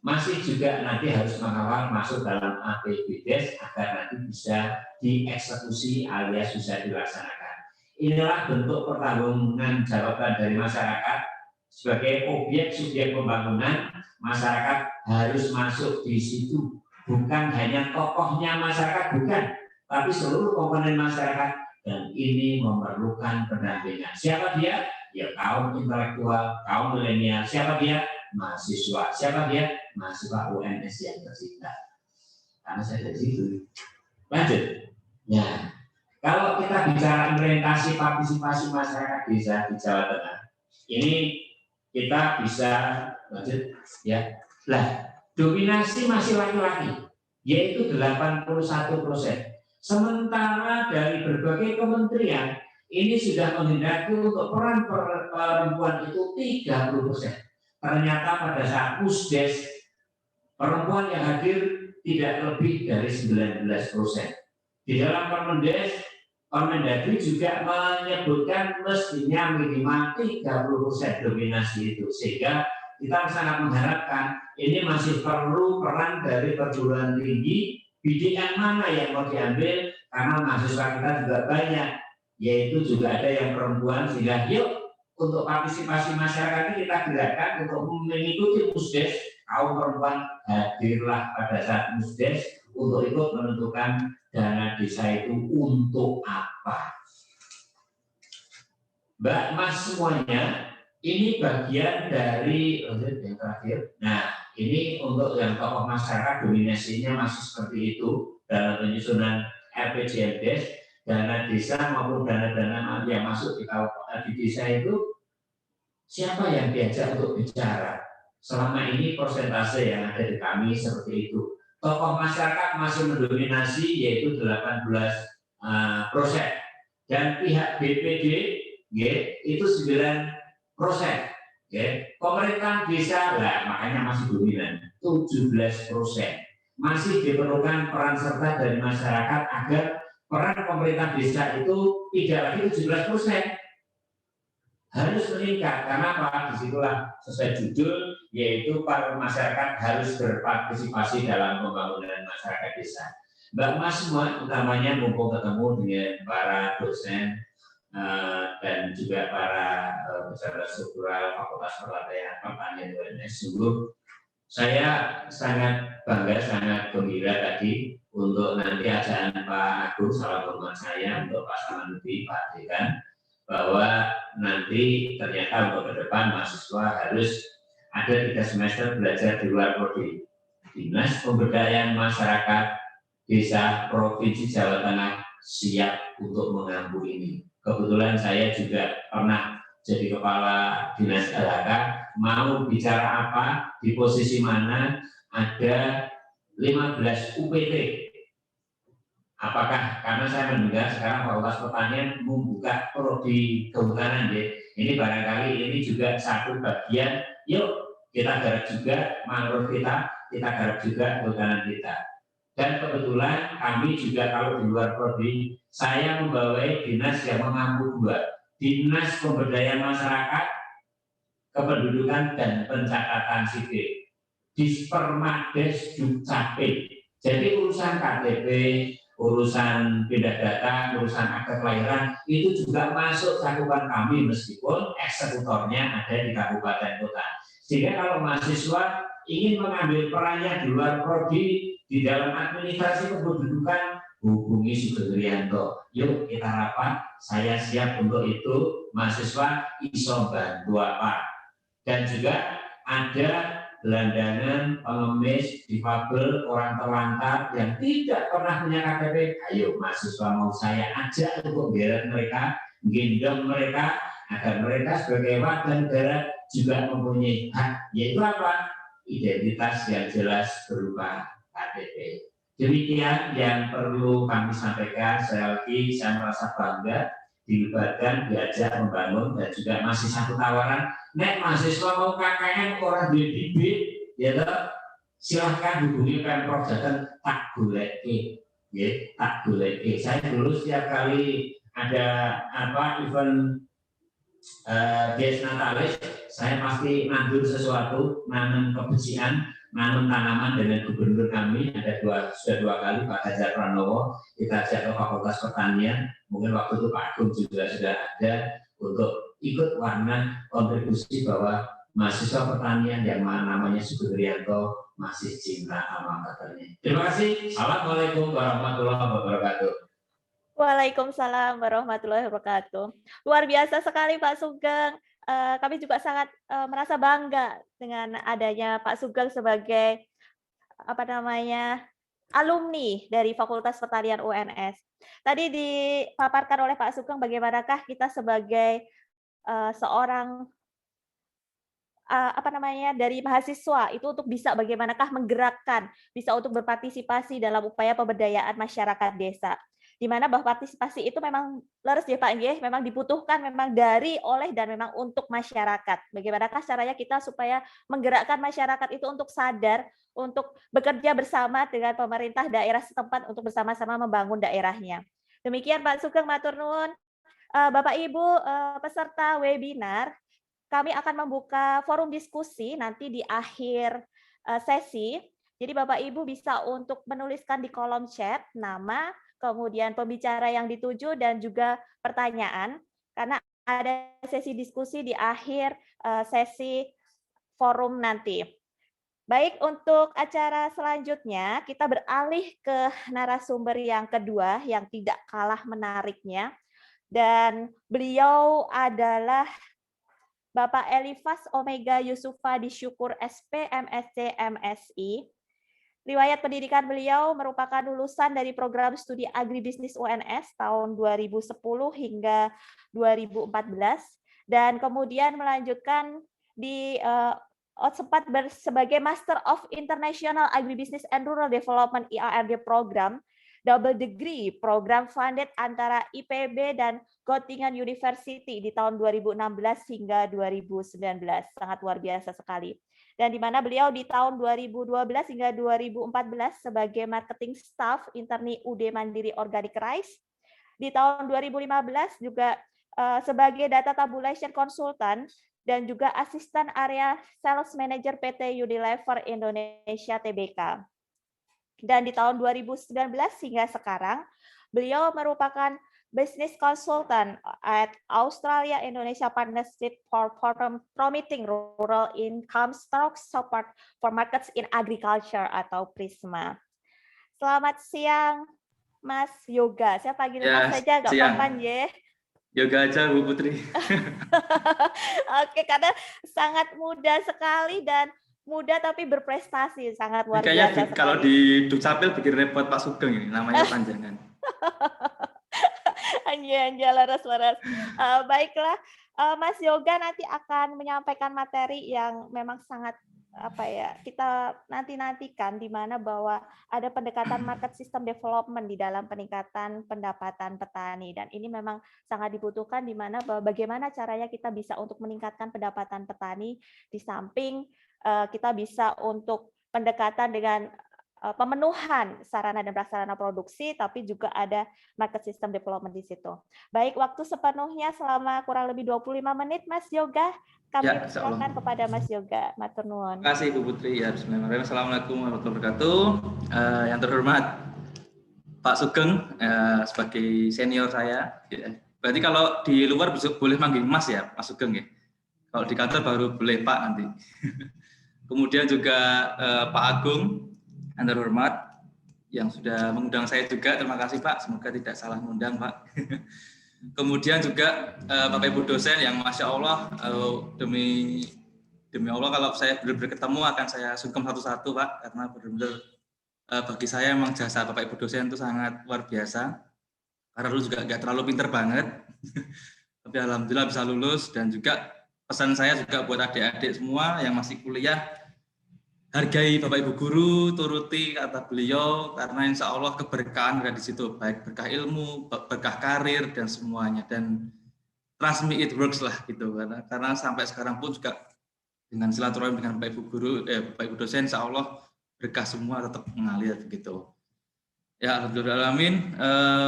Masih juga nanti harus mengawal masuk dalam APBDes agar nanti bisa dieksekusi alias bisa dilaksanakan. Inilah bentuk pertanggungan jawaban dari masyarakat sebagai objek subjek pembangunan. Masyarakat harus masuk di situ, bukan hanya tokohnya masyarakat, bukan, tapi seluruh komponen masyarakat, dan ini memerlukan pendampingan. Siapa dia? Ya kaum intelektual, kaum milenial. Siapa dia? Mahasiswa. Siapa dia? Mahasiswa UNS yang tercinta. karena saya dari situ. Lanjut. Ya, kalau kita bicara implementasi partisipasi masyarakat desa di Jawa Tengah, ini kita bisa lanjut ya. Lah, dominasi masih laki-laki, yaitu 81%. Sementara dari berbagai kementerian ini sudah menghendaki untuk peran perempuan itu 30%. Ternyata pada saat Musdes perempuan yang hadir tidak lebih dari 19%. Di dalam Permendagri juga menyebutkan mestinya minimal 30% dominasi itu, sehingga kita sangat mengharapkan ini masih perlu peran dari perguruan tinggi, bidik yang mana yang mau diambil, karena mahasiswa kita juga banyak, yaitu juga ada yang perempuan, sehingga yuk untuk partisipasi masyarakat ini kita gerakkan untuk mengikuti Musdes. Kaum perempuan hadirlah pada saat Musdes untuk ikut menentukan dana desa itu untuk apa. Mbak Mas semuanya, ini bagian dari yang terakhir. Nah, ini untuk yang tokoh masyarakat dominasinya masih seperti itu dalam penyusunan RPJMDes, dana desa maupun dana-dana yang masuk di desa itu siapa yang diajak untuk bicara? Selama ini persentase yang ada di kami seperti itu. Tokoh masyarakat masih mendominasi yaitu 18%. Dan pihak BPD itu 9%. Pemerintah desa lah makanya masih dominan 17%. Masih diperlukan peran serta dari masyarakat agar peran pemerintah desa itu tidak lagi 17%. Harus meningkat, karena apa? Disitulah sesuai judul, yaitu para masyarakat harus berpartisipasi dalam pembangunan masyarakat desa. Mbak Mas semua, utamanya mumpung ketemu dengan para dosen dan juga para peserta struktural Fakultas Pertanian UNS, sungguh saya sangat bangga, sangat gembira tadi untuk nanti ajakan Pak Agung, salam hormat saya untuk Pak Samanuti, Pak Dekan, bahwa nanti ternyata untuk ke depan mahasiswa harus ada 3 semester belajar di luar prodi. Dinas Pemberdayaan Masyarakat Desa Provinsi Jawa Tengah siap untuk mengampu ini. Kebetulan saya juga pernah jadi kepala dinas LHK, mau bicara apa, di posisi mana, ada 15 UPT. Apakah karena saya mendengar sekarang Fakultas Pertanian membuka prodi kehutanan, ya. Ini barangkali ini juga satu bagian. Yuk kita garap juga mangrove kita garap juga kehutanan kita. Dan kebetulan kami juga kalau di luar prodi, saya membawai dinas yang mengampu 2, Dinas Pemberdayaan Masyarakat, Kependudukan dan Pencatatan Sipil, Dispermades Dukcapil. Jadi urusan KTP, urusan pindah data, urusan akte kelahiran itu juga masuk cakupan kami meskipun eksekutornya ada di kabupaten kota. Sehingga kalau mahasiswa ingin mengambil perannya di luar prodi di dalam administrasi kependudukan, hubungi Sugeng Rianto. Yuk kita rapat, saya siap untuk itu, mahasiswa iso bantu apa. Dan juga ada gelandangan, pengemis, difabel, orang terlantar yang tidak pernah punya KTP, ayo mahasiswa mau saya ajak untuk geret mereka, gendong mereka, agar mereka sebagai warga negara juga mempunyai hak, yaitu apa? Identitas yang jelas berupa KTP. Demikian yang perlu kami sampaikan. Saya merasa bangga dilibatkan, diajak membangun, dan juga masih satu tawaran. Nek mahasiswa mau KKN orang di bibit, ya toh, silahkan hubungi Pemprov Jateng, tak goleki, ya, tak goleki. Saya dulu setiap kali ada event Dies Natalis, saya pasti nandur sesuatu, nanam kebersihan, nanam tanaman dengan gubernur kami. Ada sudah 2 kali Pak Ganjar Pranowo kita ajak ke Fakultas Pertanian. Mungkin waktu itu Pak Agung juga sudah ada untuk ikut warna kontribusi bahwa mahasiswa pertanian yang namanya Sugeng Rianto masih cinta sama katanya. Terima kasih. Assalamualaikum warahmatullahi wabarakatuh. Waalaikumsalam warahmatullahi wabarakatuh. Luar biasa sekali Pak Sugeng. Kami juga sangat merasa bangga dengan adanya Pak Sugeng sebagai alumni dari Fakultas Pertanian UNS. Tadi dipaparkan oleh Pak Sugeng bagaimanakah kita sebagai seorang dari mahasiswa itu untuk bisa bagaimanakah menggerakkan, bisa untuk berpartisipasi dalam upaya pemberdayaan masyarakat desa. Di mana bahwa partisipasi itu memang leres ya Pak Nggih, memang dibutuhkan memang dari, oleh, dan memang untuk masyarakat. Bagaimanakah caranya kita supaya menggerakkan masyarakat itu untuk sadar, untuk bekerja bersama dengan pemerintah daerah setempat untuk bersama-sama membangun daerahnya. Demikian Pak Sugeng, matur nuwun. Bapak Ibu peserta webinar, kami akan membuka forum diskusi nanti di akhir sesi. Jadi Bapak Ibu bisa untuk menuliskan di kolom chat nama, kemudian pembicara yang dituju, dan juga pertanyaan, karena ada sesi diskusi di akhir sesi forum nanti. Baik, untuk acara selanjutnya, kita beralih ke narasumber yang kedua, yang tidak kalah menariknya. Dan beliau adalah Bapak Elifas Omega Yusufa Disyukur SP MSc MSI. Riwayat pendidikan beliau merupakan lulusan dari program studi agribisnis UNS tahun 2010 hingga 2014, dan kemudian melanjutkan di sempat sebagai Master of International Agribusiness and Rural Development IARD program, double degree program funded antara IPB dan Göttingen University di tahun 2016 hingga 2019. Sangat luar biasa sekali. Dan di mana beliau di tahun 2012 hingga 2014 sebagai marketing staff interni UD Mandiri Organic Rice. Di tahun 2015 juga sebagai data tabulation consultant dan juga asisten area sales manager PT Unilever Indonesia Tbk. Dan di tahun 2019 hingga sekarang, beliau merupakan business consultant at Australia Indonesia Partnership for Promoting Rural Income Stocks Support for Markets in Agriculture atau PRISMA. Selamat siang, Mas Yoga. Saya panggil Mas saja, nggak apa-apa ya. Yoga aja, Bu Putri. Oke, karena sangat muda sekali dan muda tapi berprestasi, sangat luar biasa. Kalau di Dukcapil bikin repot Pak Sugeng ini, namanya panjangan. Anja laras. Baiklah, Mas Yoga nanti akan menyampaikan materi yang memang sangat kita nantikan, di mana bahwa ada pendekatan market system development di dalam peningkatan pendapatan petani, dan ini memang sangat dibutuhkan, di mana bahwa bagaimana caranya kita bisa untuk meningkatkan pendapatan petani, di samping kita bisa untuk pendekatan dengan pemenuhan sarana dan prasarana produksi, tapi juga ada market system development di situ. Baik, waktu sepenuhnya selama kurang lebih 25 menit, Mas Yoga. Kami persilakan kepada Mas Yoga. Matur nuwun. Terima kasih, Bu Putri. Ya, bismillahirrahmanirrahim. Assalamualaikum warahmatullahi wabarakatuh. Yang terhormat Pak Sugeng sebagai senior saya. Berarti kalau di luar boleh manggil Mas ya, Mas Sugeng ya. Kalau di kantor baru boleh Pak nanti. Kemudian juga Pak Agung yang terhormat, yang sudah mengundang saya juga, terima kasih Pak, semoga tidak salah mengundang Pak. Kemudian juga Bapak Ibu dosen yang Masya Allah, demi Allah kalau saya benar-benar ketemu akan saya sungkem satu-satu Pak, karena benar-benar bagi saya memang jasa Bapak Ibu dosen itu sangat luar biasa, karena dulu juga nggak terlalu pinter banget, tapi Alhamdulillah bisa lulus. Dan juga pesan saya juga buat adik-adik semua yang masih kuliah, hargai Bapak Ibu guru, turuti kata beliau, karena insya Allah keberkahan ada di situ, baik berkah ilmu, berkah karir, dan semuanya. Dan trust me it works lah gitu, karena sampai sekarang pun juga dengan silaturahmi dengan Bapak Ibu guru, Bapak Ibu dosen, insya Allah berkah semua tetap mengalir begitu. Ya, alhamdulillah, amin.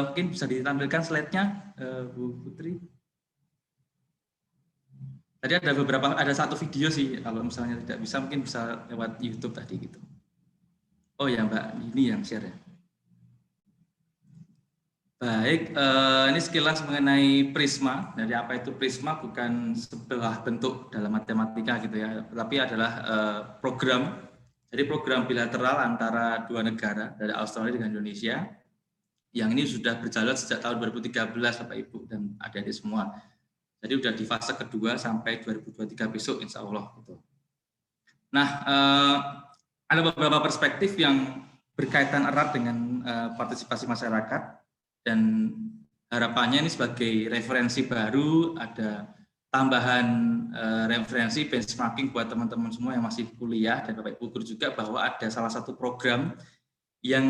Mungkin bisa ditampilkan slide-nya, Bu Putri. Tadi ada satu video sih, kalau misalnya tidak bisa mungkin bisa lewat YouTube tadi gitu. Oh ya Mbak, ini yang share ya. Baik, ini sekilas mengenai Prisma. Dari apa itu Prisma, bukan sebelah bentuk dalam matematika gitu ya, tapi adalah program. Jadi program bilateral antara dua negara, dari Australia dengan Indonesia, yang ini sudah berjalan sejak tahun 2013 Bapak Ibu dan adik-adik semua. Jadi udah di fase kedua sampai 2023 besok insya Allah. Gitu. Nah, ada beberapa perspektif yang berkaitan erat dengan partisipasi masyarakat, dan harapannya ini sebagai referensi baru, ada tambahan referensi benchmarking buat teman-teman semua yang masih kuliah dan Bapak Ibu guru juga, bahwa ada salah satu program yang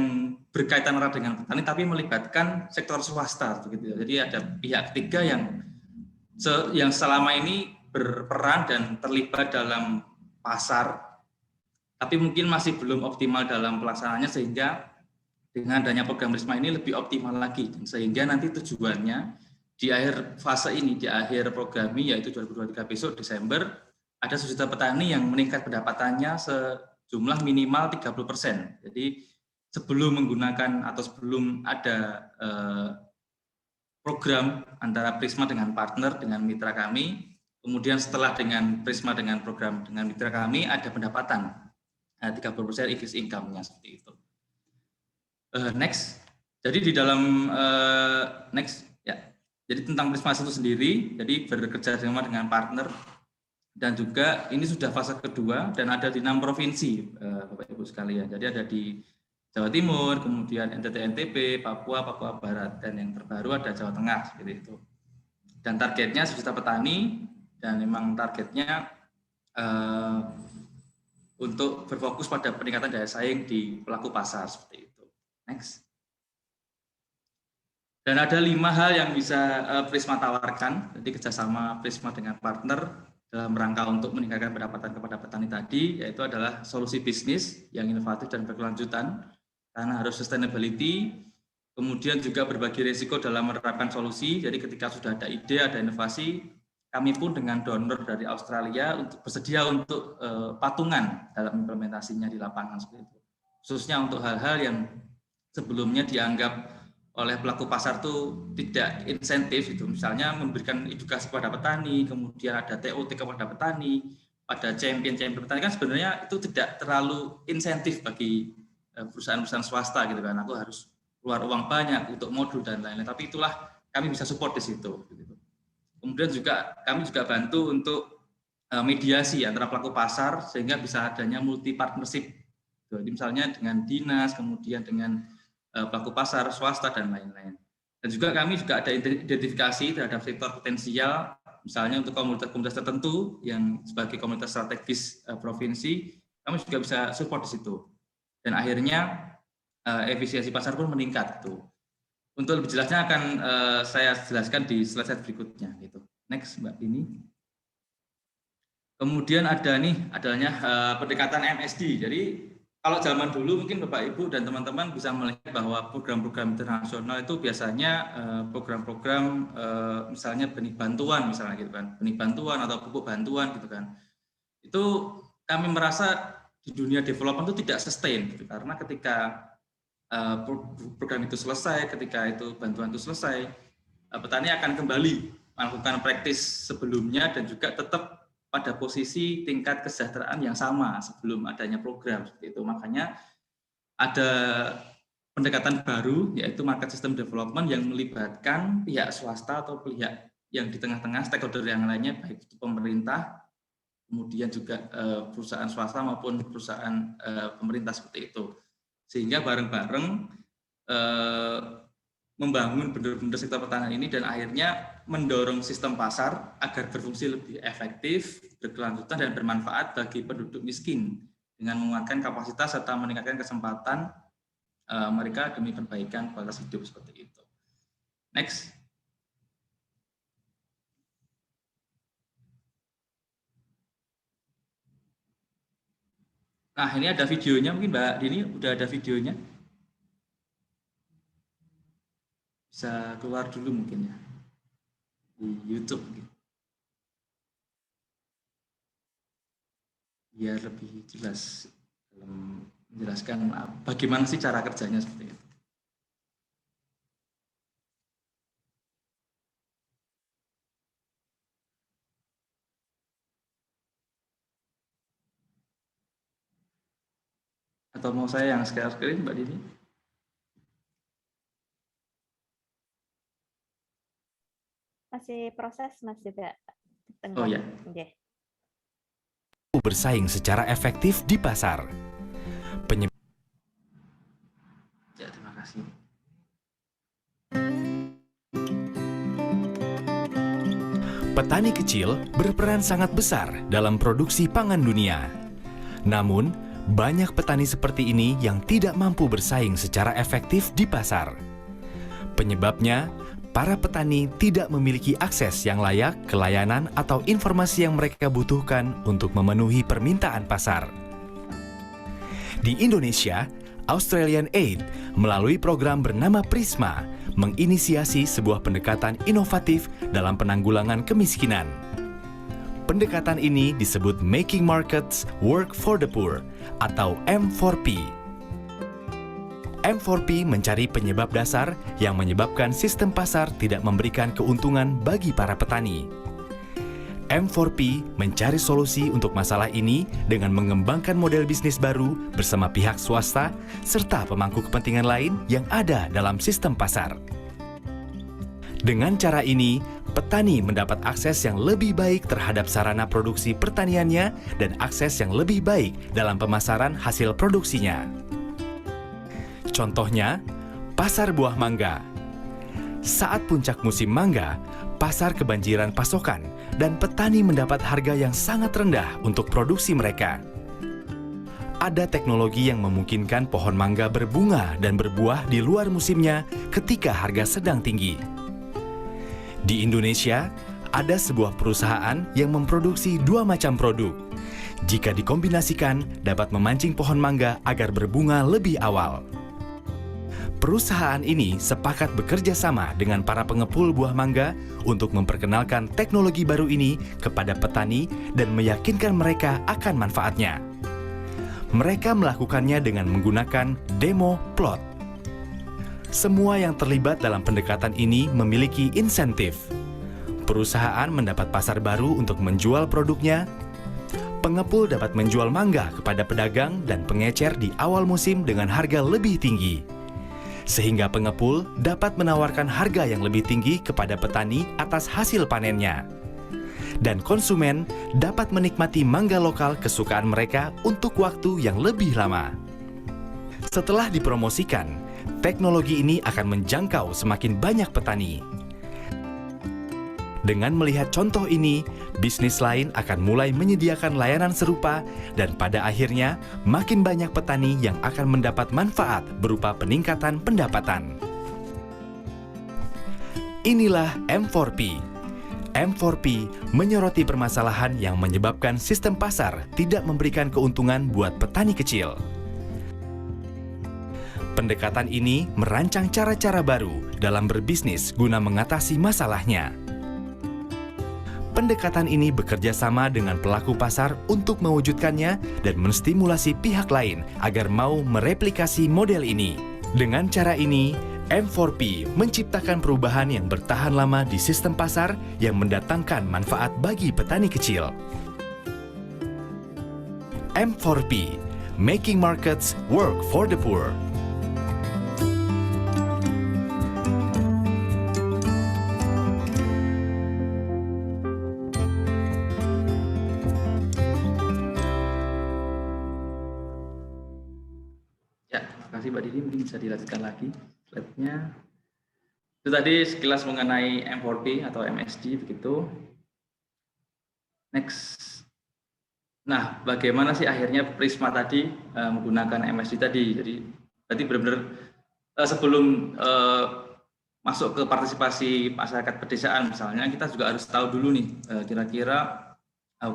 berkaitan erat dengan petani tapi melibatkan sektor swasta begitu. Jadi ada pihak ketiga yang selama ini berperan dan terlibat dalam pasar, tapi mungkin masih belum optimal dalam pelaksanaannya, sehingga dengan adanya program Prisma ini lebih optimal lagi, sehingga nanti tujuannya di akhir fase ini, di akhir program ini, yaitu 2023 besok Desember, ada 1 juta petani yang meningkat pendapatannya sejumlah minimal 30%. Jadi sebelum menggunakan atau sebelum ada program antara Prisma dengan partner, dengan mitra kami, kemudian setelah dengan Prisma dengan program dengan mitra kami, ada pendapatan 30% increase income-nya seperti itu. Next. Jadi di dalam next ya. Jadi tentang Prisma itu sendiri, jadi bekerja sama dengan partner, dan juga ini sudah fase kedua dan ada di 6 provinsi, Bapak Ibu sekalian. Jadi ada di Jawa Timur, kemudian NTT/NTB, Papua Barat, dan yang terbaru ada Jawa Tengah seperti itu. Dan targetnya 1 juta petani, dan memang targetnya untuk berfokus pada peningkatan daya saing di pelaku pasar seperti itu. Next. Dan ada 5 hal yang bisa Prisma tawarkan, jadi kerjasama Prisma dengan partner dalam rangka untuk meningkatkan pendapatan kepada petani tadi, yaitu adalah solusi bisnis yang inovatif dan berkelanjutan, karena harus sustainability, kemudian juga berbagi risiko dalam menerapkan solusi. Jadi ketika sudah ada ide, ada inovasi, kami pun dengan donor dari Australia bersedia untuk patungan dalam implementasinya di lapangan seperti itu. Khususnya untuk hal-hal yang sebelumnya dianggap oleh pelaku pasar itu tidak insentif, itu misalnya memberikan edukasi kepada petani, kemudian ada TOT kepada petani, pada champion-champion petani, kan sebenarnya itu tidak terlalu insentif bagi perusahaan-perusahaan swasta gitu kan. Aku harus keluar uang banyak untuk modul dan lain-lain, tapi itulah kami bisa support di situ gitu. Kemudian juga kami juga bantu untuk mediasi antara pelaku pasar sehingga bisa adanya multi partnership. Jadi misalnya dengan dinas, kemudian dengan pelaku pasar swasta dan lain-lain. Dan juga kami juga ada identifikasi terhadap sektor potensial, misalnya untuk komunitas-komunitas tertentu yang sebagai komunitas strategis provinsi, kami juga bisa support di situ. Dan akhirnya efisiensi pasar pun meningkat gitu. Untuk lebih jelasnya akan saya jelaskan di slide berikutnya gitu. Next Mbak Dini. Kemudian ada nih adanya pendekatan MSD. Jadi kalau zaman dulu mungkin Bapak Ibu dan teman-teman bisa melihat bahwa program-program internasional itu biasanya program-program misalnya benih bantuan misalnya gitu kan, benih bantuan atau pupuk bantuan gitu kan. Itu kami merasa di dunia development itu tidak sustain gitu, karena ketika program itu selesai, ketika itu bantuan itu selesai, petani akan kembali melakukan praktis sebelumnya dan juga tetap pada posisi tingkat kesejahteraan yang sama sebelum adanya program seperti itu. Makanya ada pendekatan baru yaitu market system development yang melibatkan pihak swasta atau pihak yang di tengah-tengah stakeholder yang lainnya, baik itu pemerintah, kemudian juga perusahaan swasta maupun perusahaan pemerintah seperti itu. Sehingga bareng-bareng membangun benar-benar sektor pertanian ini dan akhirnya mendorong sistem pasar agar berfungsi lebih efektif, berkelanjutan dan bermanfaat bagi penduduk miskin dengan menguatkan kapasitas serta meningkatkan kesempatan mereka demi perbaikan kualitas hidup seperti itu. Next. Nah, ini ada videonya, mungkin Mbak Dini udah ada videonya. Bisa keluar dulu mungkin ya di YouTube biar lebih jelas dalam menjelaskan bagaimana sih cara kerjanya seperti itu. Atau mau saya yang share screen, Mbak Dini? Masih proses, Mas juga. Oh ya. Okay. Bersaing secara efektif di pasar. petani kecil berperan sangat besar dalam produksi pangan dunia. Namun, banyak petani seperti ini yang tidak mampu bersaing secara efektif di pasar. Penyebabnya, para petani tidak memiliki akses yang layak ke layanan atau informasi yang mereka butuhkan untuk memenuhi permintaan pasar. Di Indonesia, Australian Aid melalui program bernama Prisma menginisiasi sebuah pendekatan inovatif dalam penanggulangan kemiskinan. Pendekatan ini disebut Making Markets Work for the Poor atau M4P. M4P mencari penyebab dasar yang menyebabkan sistem pasar tidak memberikan keuntungan bagi para petani. M4P mencari solusi untuk masalah ini dengan mengembangkan model bisnis baru bersama pihak swasta serta pemangku kepentingan lain yang ada dalam sistem pasar. Dengan cara ini, petani mendapat akses yang lebih baik terhadap sarana produksi pertaniannya dan akses yang lebih baik dalam pemasaran hasil produksinya. Contohnya, pasar buah mangga. Saat puncak musim mangga, pasar kebanjiran pasokan dan petani mendapat harga yang sangat rendah untuk produksi mereka. Ada teknologi yang memungkinkan pohon mangga berbunga dan berbuah di luar musimnya ketika harga sedang tinggi. Di Indonesia, ada sebuah perusahaan yang memproduksi dua macam produk. Jika dikombinasikan, dapat memancing pohon mangga agar berbunga lebih awal. Perusahaan ini sepakat bekerja sama dengan para pengepul buah mangga untuk memperkenalkan teknologi baru ini kepada petani dan meyakinkan mereka akan manfaatnya. Mereka melakukannya dengan menggunakan demo plot. Semua yang terlibat dalam pendekatan ini memiliki insentif. Perusahaan mendapat pasar baru untuk menjual produknya. Pengepul dapat menjual mangga kepada pedagang dan pengecer di awal musim dengan harga lebih tinggi. Sehingga pengepul dapat menawarkan harga yang lebih tinggi kepada petani atas hasil panennya. Dan konsumen dapat menikmati mangga lokal kesukaan mereka untuk waktu yang lebih lama. Setelah dipromosikan, teknologi ini akan menjangkau semakin banyak petani. Dengan melihat contoh ini, bisnis lain akan mulai menyediakan layanan serupa dan pada akhirnya makin banyak petani yang akan mendapat manfaat berupa peningkatan pendapatan. Inilah M4P. M4P menyoroti permasalahan yang menyebabkan sistem pasar tidak memberikan keuntungan buat petani kecil. Pendekatan ini merancang cara-cara baru dalam berbisnis guna mengatasi masalahnya. Pendekatan ini bekerja sama dengan pelaku pasar untuk mewujudkannya dan menstimulasi pihak lain agar mau mereplikasi model ini. Dengan cara ini, M4P menciptakan perubahan yang bertahan lama di sistem pasar yang mendatangkan manfaat bagi petani kecil. M4P, Making Markets Work for the Poor. Terima kasih Mbak Didi, mungkin bisa dilanjutkan lagi slide-nya. Itu tadi sekilas mengenai M4P atau MSD begitu. Next. Nah, bagaimana sih akhirnya Prisma tadi menggunakan MSD tadi? Jadi berarti benar-benar sebelum masuk ke partisipasi masyarakat pedesaan misalnya, kita juga harus tahu dulu nih kira-kira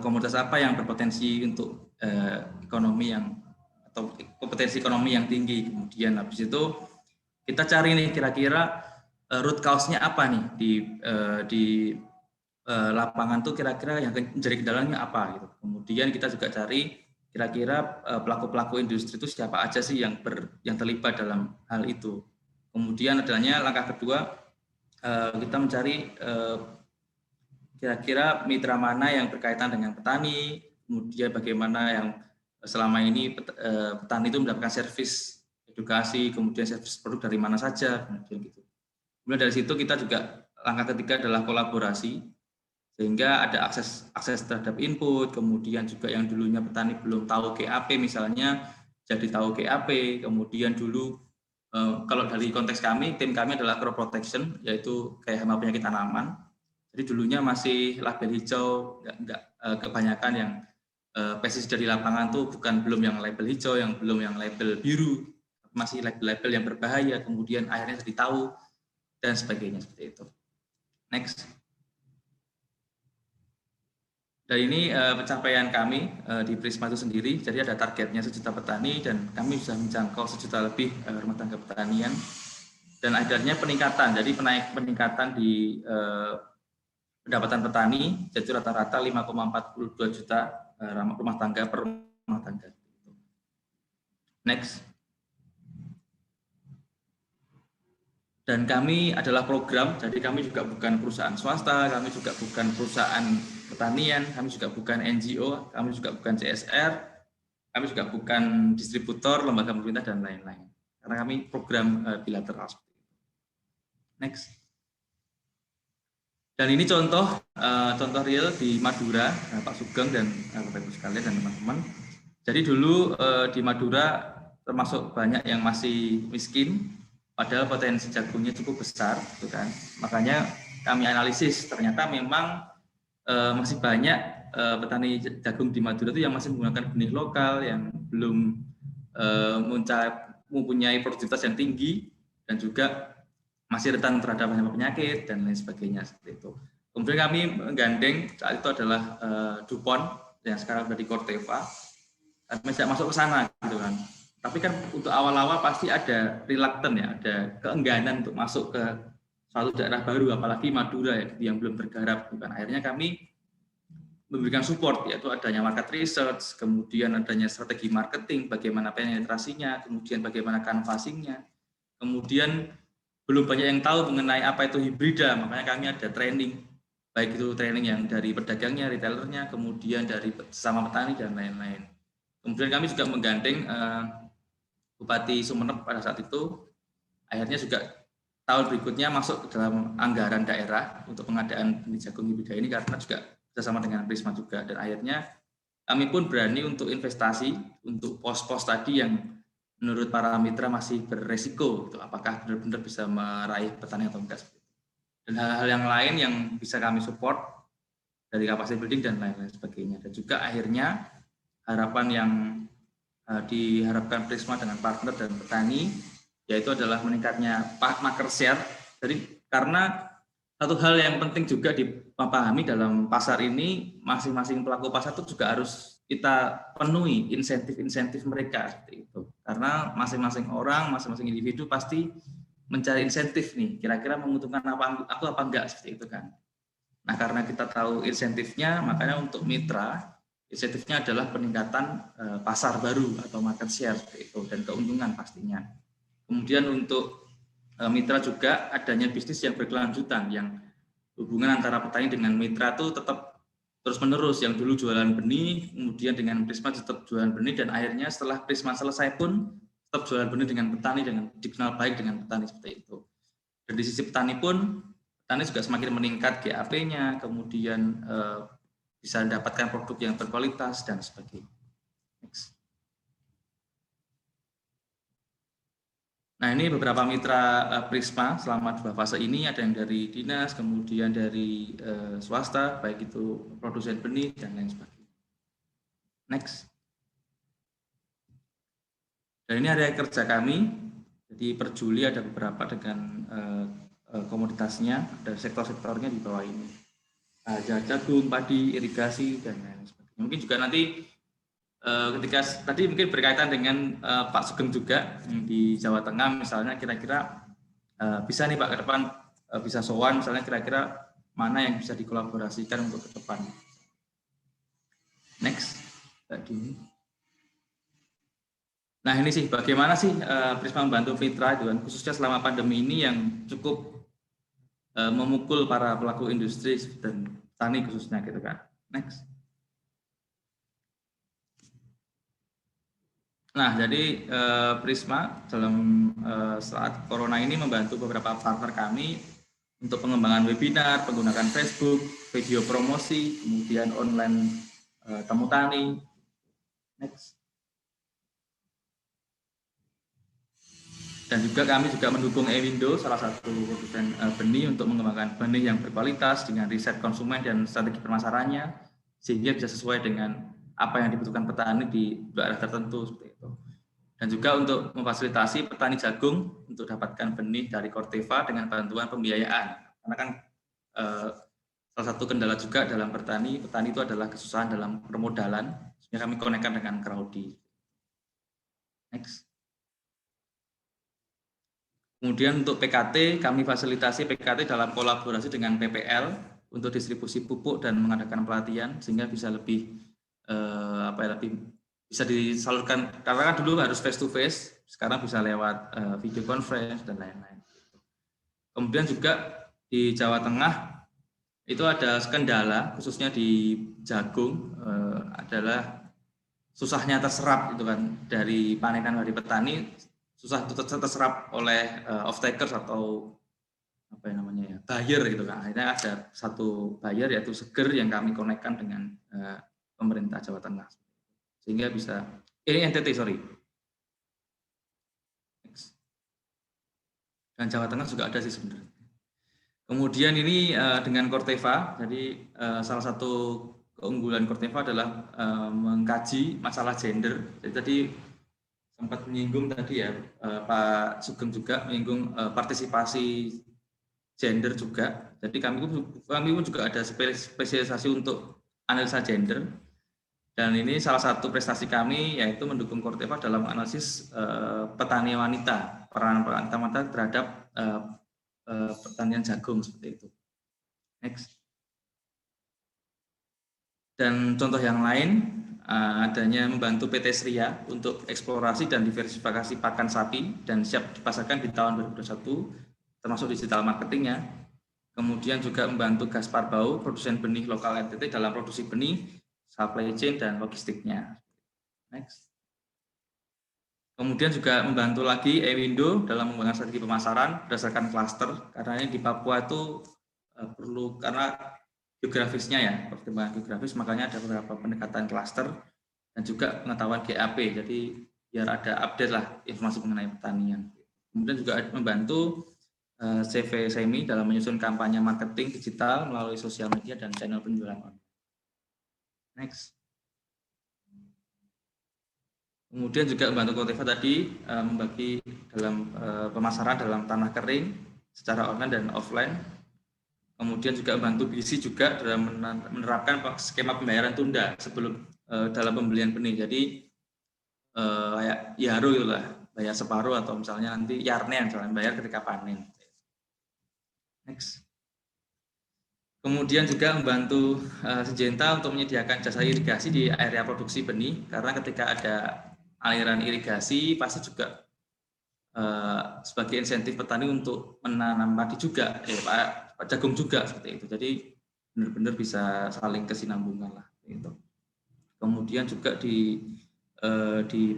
komoditas apa yang berpotensi untuk ekonomi yang atau kompetensi ekonomi yang tinggi. Kemudian habis itu kita cari nih kira-kira root cause-nya apa nih di lapangan tuh kira-kira yang menjadi kendalanya apa gitu. Kemudian kita juga cari kira-kira pelaku-pelaku industri itu siapa aja sih yang terlibat dalam hal itu. Kemudian adanya langkah kedua, kita mencari kira-kira mitra mana yang berkaitan dengan petani, kemudian bagaimana yang selama ini petani itu mendapatkan servis edukasi, kemudian servis produk dari mana saja, kemudian gitu. Kemudian dari situ kita juga langkah ketiga adalah kolaborasi, sehingga ada akses terhadap input, kemudian juga yang dulunya petani belum tahu GAP misalnya jadi tahu GAP, kemudian dulu kalau dari konteks kami, tim kami adalah crop protection, yaitu kayak hama penyakit tanaman. Jadi dulunya masih label hijau, enggak kebanyakan yang pestisida di lapangan tuh belum yang label hijau, yang belum yang label biru, masih label-label yang berbahaya, kemudian akhirnya jadi tahu dan sebagainya seperti itu. Next. Dan ini pencapaian kami di Prisma itu sendiri. Jadi ada targetnya 1 juta petani dan kami sudah menjangkau 1 juta lebih rumah tangga pertanian. Dan akhirnya peningkatan, jadi peningkatan di pendapatan petani, jadi rata-rata 5,42 juta rumah tangga per rumah tangga. Next. Dan kami adalah program, jadi kami juga bukan perusahaan swasta, kami juga bukan perusahaan pertanian, kami juga bukan NGO, kami juga bukan CSR, kami juga bukan distributor, lembaga pemerintah, dan lain-lain. Karena kami program bilateral. Next. Dan ini contoh real di Madura, Pak Sugeng dan Bapak Ibu sekalian dan teman-teman. Jadi dulu di Madura termasuk banyak yang masih miskin, padahal potensi jagungnya cukup besar, gitu kan. Makanya kami analisis, ternyata memang masih banyak petani jagung di Madura itu yang masih menggunakan benih lokal, yang belum mempunyai produktivitas yang tinggi, dan juga masih rentan terhadap penyakit dan lain sebagainya seperti itu. Kemudian kami menggandeng saat itu adalah DuPont yang sekarang sudah di Corteva. Kami tidak masuk ke sana, gitu kan. Tapi kan untuk awal-awal pasti ada reluctant ya, ada keengganan untuk masuk ke suatu daerah baru, apalagi Madura ya, yang belum tergarap. Bukan. Akhirnya kami memberikan support, yaitu adanya market research, kemudian adanya strategi marketing, bagaimana penetrasinya, kemudian bagaimana canvassing-nya, kemudian belum banyak yang tahu mengenai apa itu hibrida, makanya kami ada training, baik itu training yang dari pedagangnya, retailernya, kemudian dari sesama petani dan lain-lain. Kemudian kami juga menggandeng Bupati Sumeneb pada saat itu, akhirnya juga tahun berikutnya masuk ke dalam anggaran daerah untuk pengadaan benih jagung hibrida ini karena juga bersama dengan Prisma juga, dan akhirnya kami pun berani untuk investasi untuk pos-pos tadi yang menurut para mitra masih beresiko, gitu. Apakah benar-benar bisa meraih petani atau enggak, dan hal-hal yang lain yang bisa kami support dari capacity building dan lain-lain sebagainya. Dan juga akhirnya harapan yang diharapkan Prisma dengan partner dan petani, yaitu adalah meningkatnya market share. Jadi karena satu hal yang penting juga dipahami dalam pasar ini, masing-masing pelaku pasar itu juga harus kita penuhi insentif-insentif mereka seperti itu. Karena masing-masing orang, masing-masing individu pasti mencari insentif nih, kira-kira menguntungkan aku apa enggak seperti itu kan. Nah, karena kita tahu insentifnya, makanya untuk mitra insentifnya adalah peningkatan pasar baru atau market share seperti itu, dan keuntungan pastinya. Kemudian untuk mitra juga adanya bisnis yang berkelanjutan, yang hubungan antara petani dengan mitra itu tetap terus-menerus, yang dulu jualan benih, kemudian dengan Prisma tetap jualan benih, dan akhirnya setelah Prisma selesai pun tetap jualan benih dengan petani, dengan dikenal baik dengan petani seperti itu. Dan di sisi petani pun, petani juga semakin meningkat GAP-nya, kemudian bisa mendapatkan produk yang berkualitas dan sebagainya. Next. Nah, ini beberapa mitra Prisma selama 2 fase ini, ada yang dari dinas, kemudian dari swasta, baik itu produsen benih dan lain sebagainya. Next. Dan ini area kerja kami, jadi per Juli ada beberapa dengan komoditasnya, dari sektor-sektornya di bawah ini. Jagung, padi, irigasi, dan lain sebagainya. Mungkin juga nanti ketika tadi mungkin berkaitan dengan Pak Sugeng juga di Jawa Tengah, misalnya kira-kira bisa nih Pak ke depan bisa sowan, misalnya kira-kira mana yang bisa dikolaborasikan untuk ke depan. Next. Nah, ini sih bagaimana sih Prisma membantu mitra itu kan, khususnya selama pandemi ini yang cukup memukul para pelaku industri dan tani khususnya gitu kan. Next. Nah, jadi Prisma dalam saat Corona ini membantu beberapa partner kami untuk pengembangan webinar, penggunaan Facebook, video promosi, kemudian online temu tani. Next. Dan juga kami juga mendukung Ewindo, salah satu produsen benih untuk mengembangkan benih yang berkualitas dengan riset konsumen dan strategi pemasarannya, sehingga bisa sesuai dengan apa yang dibutuhkan petani di daerah tertentu seperti itu. Dan juga untuk memfasilitasi petani jagung untuk dapatkan benih dari Corteva dengan bantuan pembiayaan. Karena kan salah satu kendala juga dalam petani itu adalah kesusahan dalam permodalan, sehingga kami konekkan dengan Crowdy. Next. Kemudian untuk PKT, kami fasilitasi PKT dalam kolaborasi dengan PPL untuk distribusi pupuk dan mengadakan pelatihan sehingga bisa lebih lebih bisa disalurkan, karena kan dulu harus face to face, sekarang bisa lewat video conference dan lain-lain. Kemudian juga di Jawa Tengah itu ada kendala khususnya di jagung adalah susahnya terserap itu kan dari panenan dari petani, susah terserap oleh off-takers atau apa yang namanya ya, buyer gitu kan. Akhirnya ada satu buyer yaitu Seger yang kami konekkan dengan pemerintah Jawa Tengah sehingga bisa NTT dan Jawa Tengah juga ada sih sebenarnya. Kemudian ini dengan Corteva, jadi salah satu keunggulan Corteva adalah mengkaji masalah gender. Jadi tadi sempat menyinggung tadi ya, Pak Sugeng juga menyinggung partisipasi gender juga. Jadi kami pun juga ada spesialisasi untuk analisa gender. Dan ini salah satu prestasi kami yaitu mendukung Corteva dalam analisis petani wanita, peran wanita terhadap pertanian jagung seperti itu. Next. Dan contoh yang lain adanya membantu PT Sria untuk eksplorasi dan diversifikasi pakan sapi dan siap dipasarkan di tahun 2021 termasuk digital marketingnya. Kemudian juga membantu Gaspar Bau, produsen benih lokal NTT dalam produksi benih, supply chain dan logistiknya. Next. Kemudian juga membantu lagi Ewindo dalam mengembangkan strategi pemasaran berdasarkan klaster, karena ini di Papua itu perlu karena geografisnya ya, pertimbangan geografis, makanya ada beberapa pendekatan klaster dan juga pengetahuan GAP, jadi biar ada update lah informasi mengenai pertanian. Kemudian juga membantu CV Semi dalam menyusun kampanye marketing digital melalui sosial media dan channel penjualan online. Next. Kemudian juga membantu Corteva tadi membagi dalam pemasaran dalam tanah kering secara online dan offline. Kemudian juga membantu BC juga dalam menerapkan skema pembayaran tunda sebelum dalam pembelian benih. Jadi kayak Yaro itulah, bayar separuh atau misalnya nanti Yarnen misalnya bayar ketika panen. Next. Kemudian juga membantu Syngenta untuk menyediakan jasa irigasi di area produksi benih, karena ketika ada aliran irigasi pasti juga sebagai insentif petani untuk menanam padi juga, jagung juga seperti itu. Jadi benar-benar bisa saling kesinambungan lah. Gitu. Kemudian juga di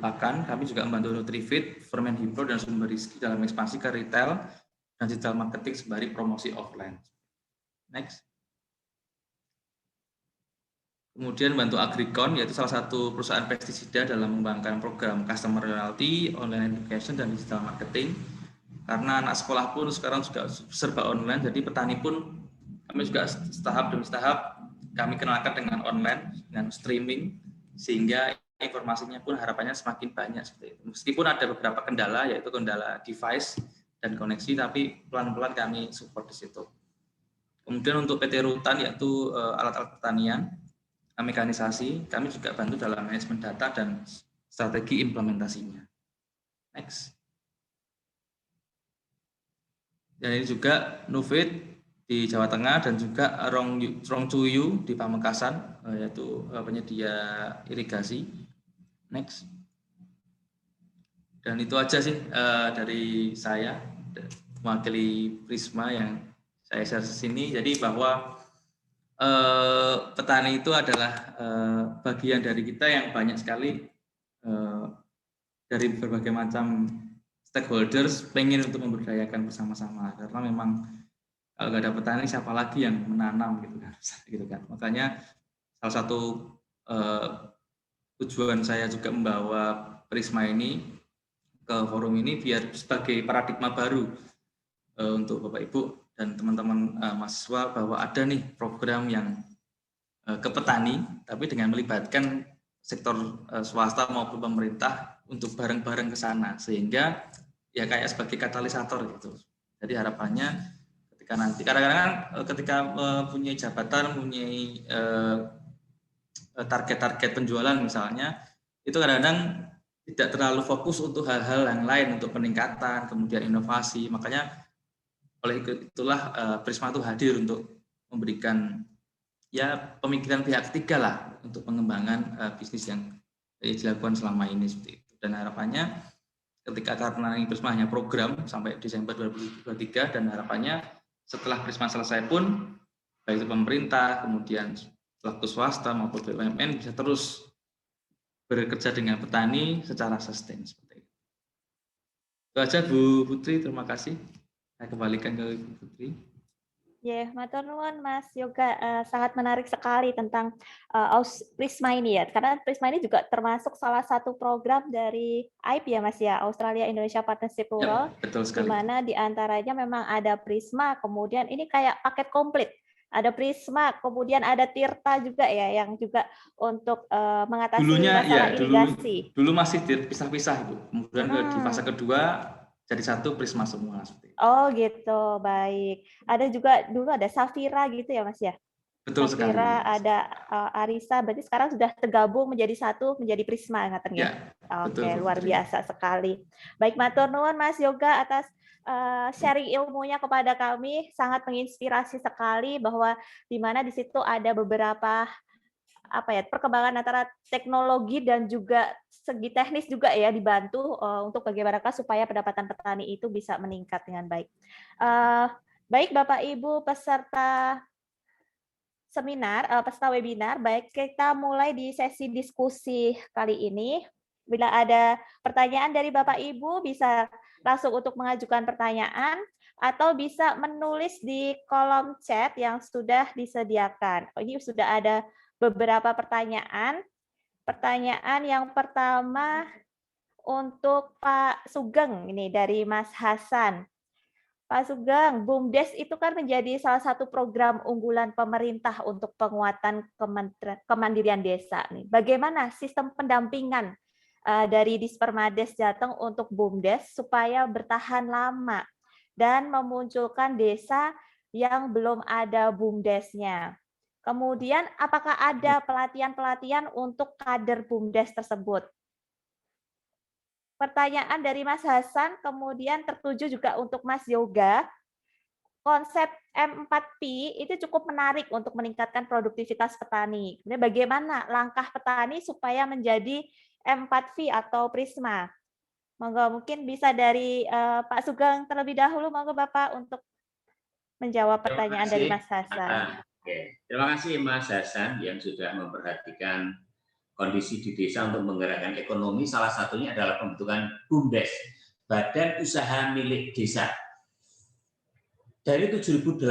pakan kami juga membantu Nutrifit, Ferment Himpro dan Sumber Rizki dalam ekspansi ke retail dan digital marketing sembari promosi offline. Next. Kemudian bantu Agricon, yaitu salah satu perusahaan pestisida dalam mengembangkan program customer loyalty, online education, dan digital marketing. Karena anak sekolah pun sekarang juga serba online, jadi petani pun kami juga setahap demi setahap kami kenalkan dengan online, dengan streaming, sehingga informasinya pun harapannya semakin banyak seperti itu. Meskipun ada beberapa kendala, yaitu kendala device dan koneksi, tapi pelan-pelan kami support di situ. Kemudian untuk PT Rutan, yaitu alat-alat pertanian, mekanisasi, kami juga bantu dalam manajemen data dan strategi implementasinya. Next. Dan ini juga Nufit di Jawa Tengah dan juga Rongcuyu di Pamekasan, yaitu penyedia irigasi. Next. Dan itu aja sih dari saya, mewakili Prisma yang saya share di sini. Jadi bahwa petani itu adalah bagian dari kita yang banyak sekali dari berbagai macam stakeholders pengen untuk memberdayakan bersama-sama, karena memang kalau nggak ada petani siapa lagi yang menanam gitu kan. Makanya salah satu tujuan saya juga membawa Prisma ini ke forum ini biar sebagai paradigma baru untuk Bapak Ibu dan teman-teman mahasiswa bahwa ada nih program yang ke petani tapi dengan melibatkan sektor swasta maupun pemerintah untuk bareng-bareng ke sana sehingga ya kayak sebagai katalisator gitu. Jadi harapannya ketika nanti kadang-kadang ketika mempunyai jabatan, mempunyai target-target penjualan misalnya, itu kadang-kadang tidak terlalu fokus untuk hal-hal yang lain, untuk peningkatan, kemudian inovasi. Makanya oleh itulah Prisma itu hadir untuk memberikan ya pemikiran pihak ketiga lah untuk pengembangan bisnis yang dilakukan selama ini seperti itu. Dan harapannya ketika karena ini Prisma hanya program sampai Desember 2023 dan harapannya setelah Prisma selesai pun baik itu pemerintah, kemudian pelaku swasta maupun BUMN bisa terus bekerja dengan petani secara sustain seperti itu. Itu aja Bu Putri, terima kasih. Saya kembalikan ke Bu Putri. Ya, matur nuwun Mas Yoga, sangat menarik sekali tentang Prisma ini ya, karena Prisma ini juga termasuk salah satu program dari AIP ya Mas ya, Australia Indonesia Partnership Rural, Ya, betul sekali. di mana diantaranya memang ada Prisma, kemudian ini kayak paket komplit. Ada Prisma, kemudian ada Tirta juga ya, yang juga untuk mengatasi Dulunya masalah ya, irigasi. dulu masih pisah-pisah Ibu. Kemudian di fase kedua jadi satu Prisma semua. Oh gitu, baik. Ada juga dulu ada Safira gitu ya Mas ya? Betul Safira, sekali. ada Arisa, berarti sekarang sudah tergabung menjadi satu, menjadi Prisma ngaten ya? Oke, betul, luar Putri. biasa sekali. Baik, matur nuwun Mas Yoga atas sharing ilmunya kepada kami, sangat menginspirasi sekali bahwa di mana di situ ada beberapa perkembangan antara teknologi dan juga segi teknis juga ya dibantu untuk bagaimana supaya pendapatan petani itu bisa meningkat dengan baik. Baik Bapak Ibu peserta seminar, peserta webinar, baik kita mulai di sesi diskusi kali ini. Bila ada pertanyaan dari Bapak Ibu bisa langsung untuk mengajukan pertanyaan atau bisa menulis di kolom chat yang sudah disediakan. Ini sudah ada beberapa pertanyaan. Pertanyaan yang pertama untuk Pak Sugeng ini dari Mas Hasan. Pak Sugeng, BUMDes itu kan menjadi salah satu program unggulan pemerintah untuk penguatan kemandirian desa. Bagaimana sistem pendampingan dari Dispermades Jateng untuk BUMDes supaya bertahan lama dan memunculkan desa yang belum ada BUMDesnya? Kemudian, apakah ada pelatihan-pelatihan untuk kader BUMDes tersebut? Pertanyaan dari Mas Hasan, kemudian tertuju juga untuk Mas Yoga. Konsep M4P itu cukup menarik untuk meningkatkan produktivitas petani. Bagaimana langkah petani supaya menjadi M4P atau Prisma? Monggo mungkin bisa dari Pak Sugeng terlebih dahulu, monggo Bapak untuk menjawab pertanyaan dari Mas Hasan. Oke. Terima kasih Mas Hasan yang sudah memperhatikan kondisi di desa untuk menggerakkan ekonomi. Salah satunya adalah pembentukan BUMDes, Badan Usaha Milik Desa. Dari 7.809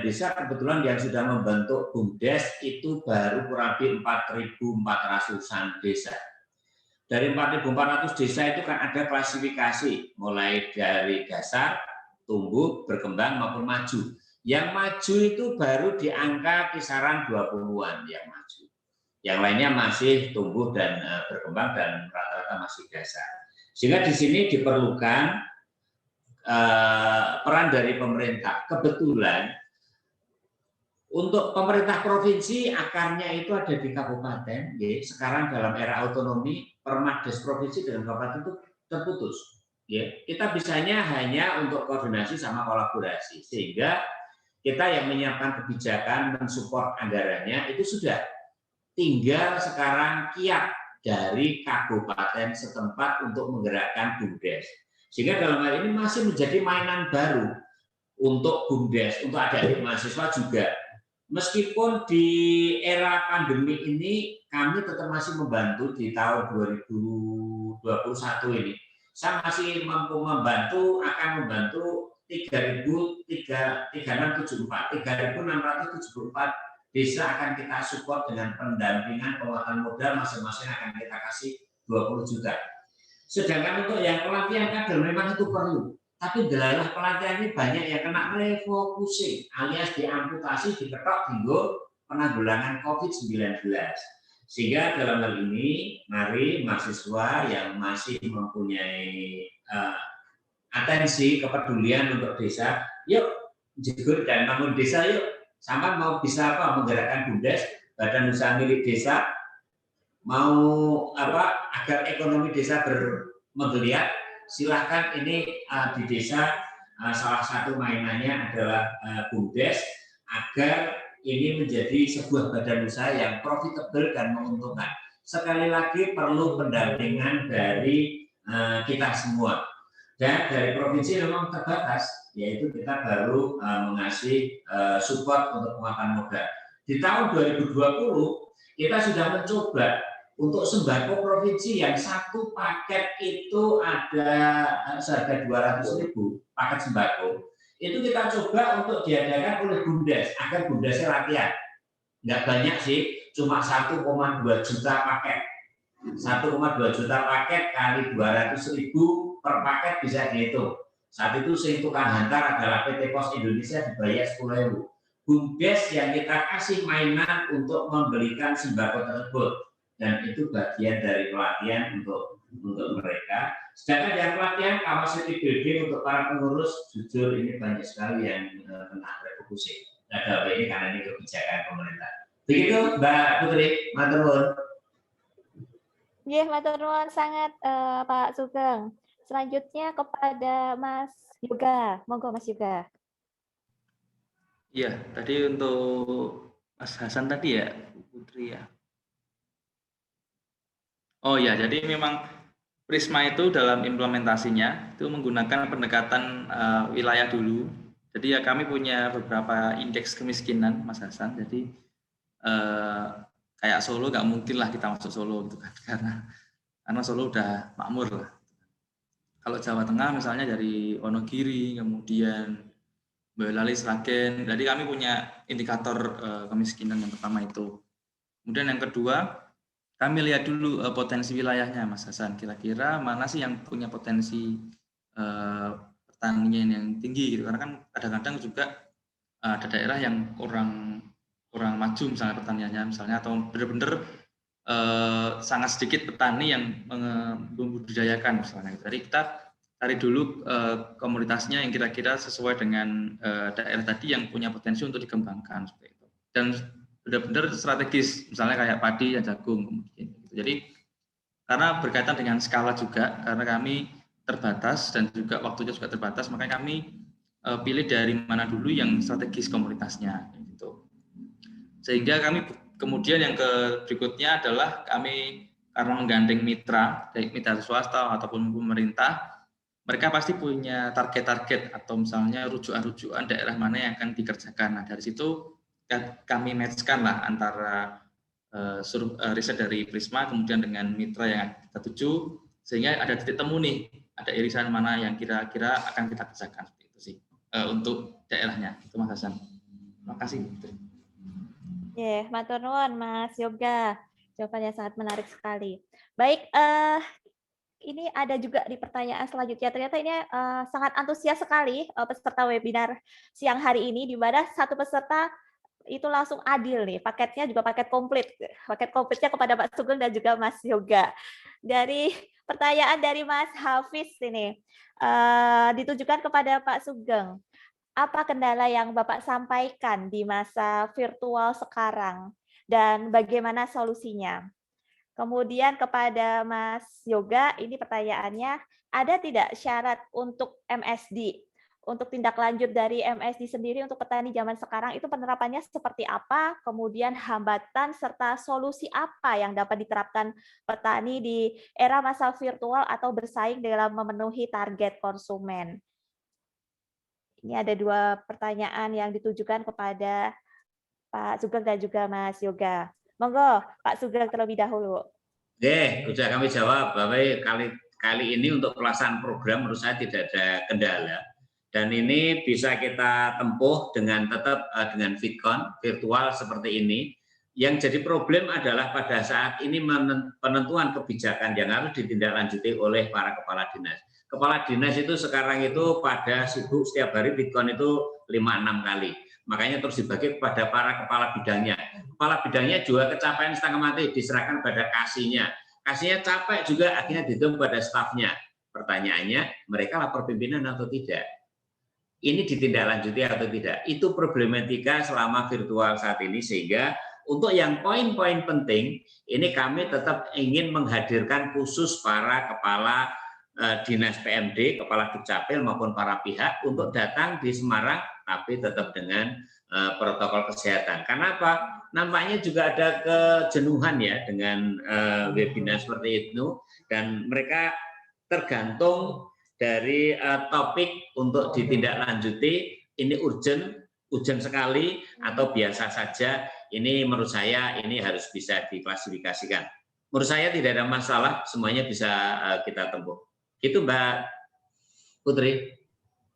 desa, kebetulan yang sudah membentuk BUMDes itu baru kurang lebih 4.400-an desa. Dari 4.400 desa itu kan ada klasifikasi, mulai dari dasar, tumbuh, berkembang, maupun maju. Yang maju itu baru di angka kisaran 20-an yang maju. Yang lainnya masih tumbuh dan berkembang dan rata-rata masih dasar. Sehingga di sini diperlukan peran dari pemerintah. Kebetulan untuk pemerintah provinsi akarnya itu ada di kabupaten. Sekarang dalam era otonomi, Permades provinsi dengan kabupaten itu terputus. Kita bisanya hanya untuk koordinasi sama kolaborasi. Sehingga kita yang menyiapkan kebijakan, mensupport anggarannya itu sudah. Tinggal sekarang kiat dari kabupaten setempat untuk menggerakkan BUMDes. Sehingga dalam hal ini masih menjadi mainan baru untuk BUMDes, untuk adik-adik mahasiswa juga. Meskipun di era pandemi ini kami tetap masih membantu di tahun 2021 ini. Saya masih mampu membantu, akan membantu 3.674 desa akan kita support dengan pendampingan penguatan modal masing-masing akan kita kasih 20 juta. Sedangkan untuk yang pelatihan kader memang itu perlu. Tapi dalam pelatihan ini banyak yang kena refocusing alias diamputasi, diketok dinggo penanggulangan COVID-19. Sehingga dalam hal ini, mari mahasiswa yang masih mempunyai atensi, kepedulian untuk desa, yuk jegur dan bangun desa yuk. Sampai mau bisa apa? Menggerakkan BUMDes, badan usaha milik desa, mau apa agar ekonomi desa menggeliat, silahkan ini di desa salah satu mainannya adalah BUMDes agar ini menjadi sebuah badan usaha yang profitable dan menguntungkan. Sekali lagi perlu pendampingan dari kita semua. Dan dari provinsi memang terbatas, yaitu kita baru mengasih support untuk penguatan modal. Di tahun 2020 kita sudah mencoba untuk sembako provinsi yang satu paket itu ada seharga 200.000 paket sembako. Itu kita coba untuk diadakan oleh BUMDes agar BUMDesnya latihan. Nggak banyak sih, cuma 1,2 juta paket. 1,2 juta paket kali 200.000 per paket bisa dihitung. Saat itu sing tukang hantar adalah PT Pos Indonesia dibayar 10.000. BUMDes yang kita kasih mainan untuk membelikan sembako tersebut. Dan itu bagian dari pelatihan untuk mereka. Sedangkan yang pelatihan capacity building untuk para pengurus, jujur ini banyak sekali yang kena refocusing. Nah, dalam ini karena ini kebijakan pemerintah. Begitu Mbak Putri, matur nuwun. Nggih, matur nuwun sangat Pak Sugeng. Selanjutnya kepada Mas Yoga. Monggo Mas Yoga. Iya, tadi untuk Mas Hasan tadi ya, Putri ya. Oh ya, jadi memang Prisma itu dalam implementasinya itu menggunakan pendekatan wilayah dulu. Jadi ya kami punya beberapa indeks kemiskinan, Mas Hasan. Jadi kayak Solo nggak mungkin lah kita masuk Solo gitu kan, karena Solo udah makmur lah. Kalau Jawa Tengah misalnya dari Wonogiri, kemudian Boyolali, Sragen. Jadi kami punya indikator kemiskinan yang pertama itu. Kemudian yang kedua, kami lihat dulu potensi wilayahnya, Mas Hasan. Kira-kira mana sih yang punya potensi pertanian yang tinggi gitu. Karena kan kadang-kadang juga ada daerah yang kurang maju misalnya pertaniannya misalnya, atau benar-benar sangat sedikit petani yang membudidayakan misalnya. Jadi kita cari dulu komoditasnya yang kira-kira sesuai dengan daerah tadi yang punya potensi untuk dikembangkan seperti itu. Dan benar-benar strategis, misalnya kayak padi dan jagung mungkin. Jadi karena berkaitan dengan skala juga, karena kami terbatas dan juga waktunya juga terbatas, makanya kami pilih dari mana dulu yang strategis komoditasnya. Gitu. Sehingga kami kemudian yang berikutnya adalah kami karena menggandeng mitra, baik mitra swasta ataupun pemerintah, mereka pasti punya target-target atau misalnya rujukan-rujukan daerah mana yang akan dikerjakan. Nah dari situ kami match-kan lah antara riset dari Prisma kemudian dengan mitra yang kita tuju, sehingga ada titik temu nih, ada irisan mana yang kira-kira akan kita kerjakan seperti itu sih untuk daerahnya. Itu Mas Hasan. Terima kasih. Yeah, matur nuwun Mas Yoga. Jawabannya sangat menarik sekali. Baik, ini ada juga di pertanyaan selanjutnya. Ternyata ini sangat antusias sekali peserta webinar siang hari ini, di mana satu peserta itu langsung adil nih, paketnya juga paket komplit. Paket komplitnya kepada Pak Sugeng dan juga Mas Yoga. Dari pertanyaan dari Mas Hafiz ini, ditujukan kepada Pak Sugeng. Apa kendala yang Bapak sampaikan di masa virtual sekarang dan bagaimana solusinya? Kemudian kepada Mas Yoga, ini pertanyaannya, ada tidak syarat untuk MSD? Untuk tindak lanjut dari MSD sendiri untuk petani zaman sekarang itu penerapannya seperti apa? Kemudian hambatan serta solusi apa yang dapat diterapkan petani di era masa virtual atau bersaing dalam memenuhi target konsumen? Ini ada dua pertanyaan yang ditujukan kepada Pak Sugeng dan juga Mas Yoga. Monggo, Pak Sugeng terlebih dahulu. Sudah kami jawab. Bapak, kali ini untuk pelaksanaan program menurut saya tidak ada kendala. Dan ini bisa kita tempuh dengan tetap dengan VidCon virtual seperti ini, Yang jadi problem adalah pada saat ini penentuan kebijakan yang harus ditindaklanjuti oleh para kepala dinas. Kepala dinas itu sekarang itu pada sibuk setiap hari Bitcoin itu 5-6 kali. Makanya terus dibagi kepada para kepala bidangnya. Kepala bidangnya juga kecapean setengah mati, diserahkan pada kasihnya. Kasihnya capek juga, akhirnya dihitung pada stafnya. Pertanyaannya, mereka lapor pimpinan atau tidak? Ini ditindaklanjuti atau tidak? Itu problematika selama virtual saat ini, sehingga untuk yang poin-poin penting, ini kami tetap ingin menghadirkan khusus para kepala dinas PMD, kepala Dukcapil maupun para pihak untuk datang di Semarang, tapi tetap dengan protokol kesehatan. Karena apa? Nampaknya juga ada kejenuhan ya dengan webinar seperti itu, dan mereka tergantung dari topik untuk ditindaklanjuti, ini urgent sekali atau biasa saja. Ini menurut saya ini harus bisa diklasifikasikan. Menurut saya tidak ada masalah, semuanya bisa kita tempuh. Itu Mbak Putri.